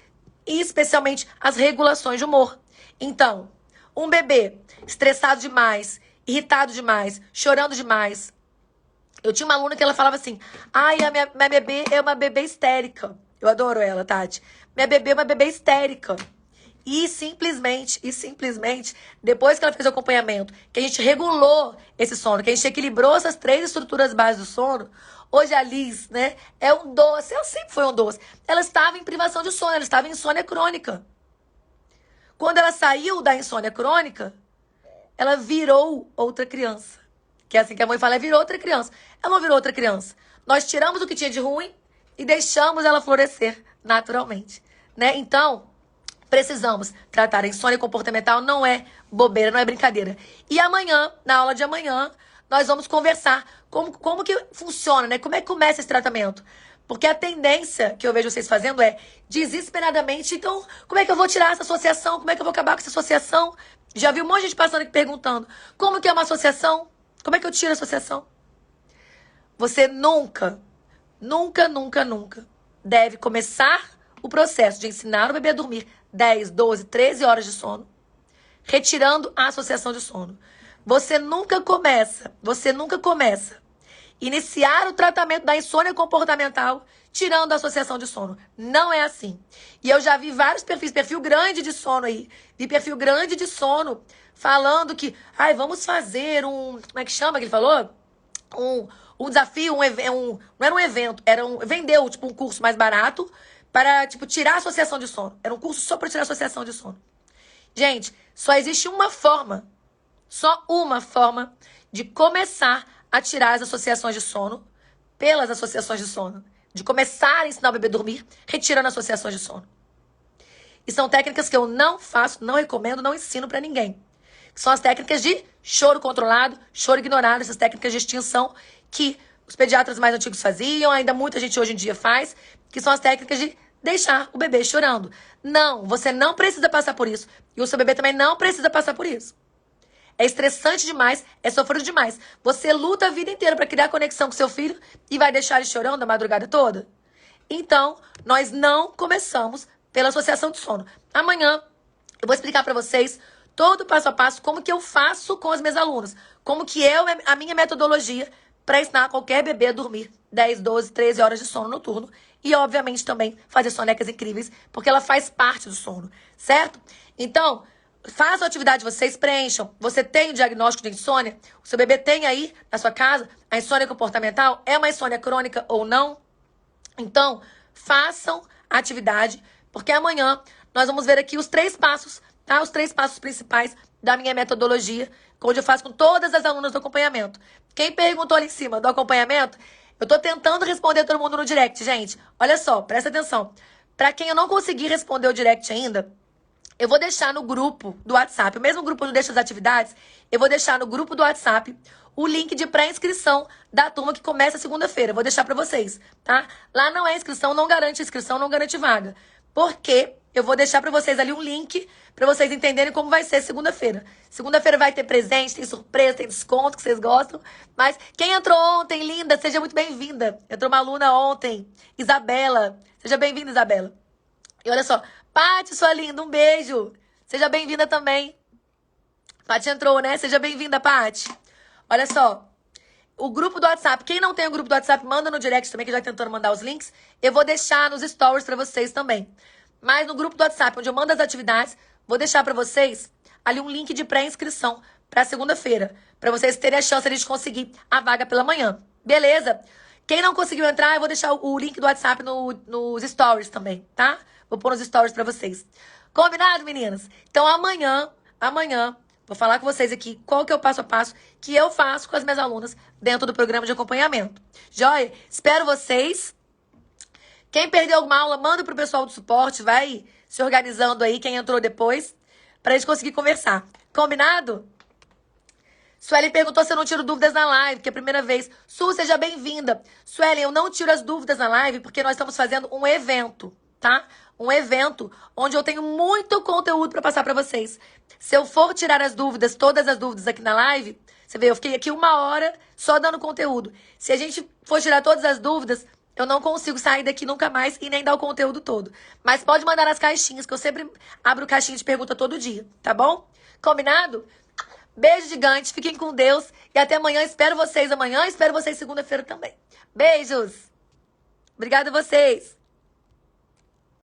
[SPEAKER 1] e, especialmente, as regulações de humor. Então, um bebê estressado demais, irritado demais, chorando demais. Eu tinha uma aluna que ela falava assim, a minha bebê é uma bebê histérica. Eu adoro ela, Tati. Minha bebê é uma bebê histérica. E simplesmente, depois que ela fez o acompanhamento, que a gente regulou esse sono, que a gente equilibrou essas 3 estruturas básicas do sono, hoje a Liz, né, é um doce, ela sempre foi um doce. Ela estava em privação de sono, ela estava em insônia crônica. Quando ela saiu da insônia crônica, ela virou outra criança. Que é assim que a mãe fala, virou outra criança. Ela não virou outra criança. Nós tiramos o que tinha de ruim e deixamos ela florescer naturalmente, né? Então, precisamos tratar a insônia comportamental, não é bobeira, não é brincadeira. E amanhã, na aula de amanhã, nós vamos conversar como que funciona, né? Como é que começa esse tratamento? Porque a tendência que eu vejo vocês fazendo é desesperadamente, então, como é que eu vou tirar essa associação? Como é que eu vou acabar com essa associação? Já vi um monte de gente passando aqui perguntando, como que é uma associação? Como é que eu tiro a associação? Você nunca deve começar o processo de ensinar o bebê a dormir 10, 12, 13 horas de sono, retirando a associação de sono. Você nunca começa iniciar o tratamento da insônia comportamental tirando a associação de sono. Não é assim. E eu já vi vários perfil grande de sono aí, vi perfil grande de sono falando que, vamos fazer um, como é que chama que ele falou? Um desafio, não era um evento, vendeu tipo um curso mais barato para tipo tirar a associação de sono. Era um curso só para tirar a associação de sono. Gente, só existe uma forma de começar a tirar as associações de sono pelas associações de sono. De começar a ensinar o bebê a dormir, retirando associações de sono. E são técnicas que eu não faço, não recomendo, não ensino para ninguém. São as técnicas de choro controlado, choro ignorado, essas técnicas de extinção que os pediatras mais antigos faziam, ainda muita gente hoje em dia faz, que são as técnicas de deixar o bebê chorando. Não, você não precisa passar por isso. E o seu bebê também não precisa passar por isso. É estressante demais, é sofrido demais. Você luta a vida inteira para criar conexão com seu filho e vai deixar ele chorando a madrugada toda? Então, nós não começamos pela associação de sono. Amanhã eu vou explicar para vocês todo o passo a passo como que eu faço com as minhas alunas. Como que a minha metodologia para ensinar qualquer bebê a dormir 10, 12, 13 horas de sono noturno. E, obviamente, também fazer sonecas incríveis, porque ela faz parte do sono, certo? Então, façam a atividade, vocês preencham. Você tem o diagnóstico de insônia? O seu bebê tem aí na sua casa a insônia comportamental? É uma insônia crônica ou não? Então, façam a atividade, porque amanhã nós vamos ver aqui os 3 passos, tá? Os 3 passos principais da minha metodologia, onde eu faço com todas as alunas do acompanhamento. Quem perguntou ali em cima do acompanhamento, eu tô tentando responder todo mundo no direct, gente. Olha só, presta atenção. Para quem eu não conseguir responder o direct ainda, eu vou deixar no grupo do WhatsApp, o mesmo grupo onde eu deixo as atividades, eu vou deixar no grupo do WhatsApp o link de pré-inscrição da turma que começa segunda-feira. Eu vou deixar para vocês, tá? Lá não é inscrição, não garante inscrição, não garante vaga. Porque eu vou deixar para vocês ali um link para vocês entenderem como vai ser segunda-feira. Segunda-feira vai ter presente, tem surpresa, tem desconto que vocês gostam. Mas quem entrou ontem, linda, seja muito bem-vinda. Entrou uma aluna ontem, Isabela. Seja bem-vinda, Isabela. E olha só, Paty, sua linda, um beijo. Seja bem-vinda também. Paty entrou, né? Seja bem-vinda, Paty. Olha só, o grupo do WhatsApp, quem não tem o grupo do WhatsApp, manda no direct também, que eu já tentando mandar os links. Eu vou deixar nos stories pra vocês também. Mas no grupo do WhatsApp, onde eu mando as atividades, vou deixar pra vocês ali um link de pré-inscrição pra segunda-feira, pra vocês terem a chance de conseguir a vaga pela manhã. Beleza? Quem não conseguiu entrar, eu vou deixar o link do WhatsApp nos stories também, tá? Vou pôr nos stories pra vocês. Combinado, meninas? Então amanhã, vou falar com vocês aqui qual que é o passo a passo que eu faço com as minhas alunas dentro do programa de acompanhamento. Joia? Espero vocês. Quem perdeu alguma aula, manda pro pessoal do suporte, vai se organizando aí, quem entrou depois, pra gente conseguir conversar. Combinado? Suelen perguntou se eu não tiro dúvidas na live, que é a primeira vez. Su, seja bem-vinda. Suelen, eu não tiro as dúvidas na live porque nós estamos fazendo um evento, tá? Um evento onde eu tenho muito conteúdo para passar para vocês. Se eu for tirar as dúvidas, todas as dúvidas aqui na live, você vê, eu fiquei aqui 1 hora só dando conteúdo. Se a gente for tirar todas as dúvidas, eu não consigo sair daqui nunca mais e nem dar o conteúdo todo. Mas pode mandar nas caixinhas, que eu sempre abro caixinha de pergunta todo dia, tá bom? Combinado? Beijo gigante, fiquem com Deus e até amanhã. Espero vocês amanhã, espero vocês segunda-feira também. Beijos! Obrigada a vocês!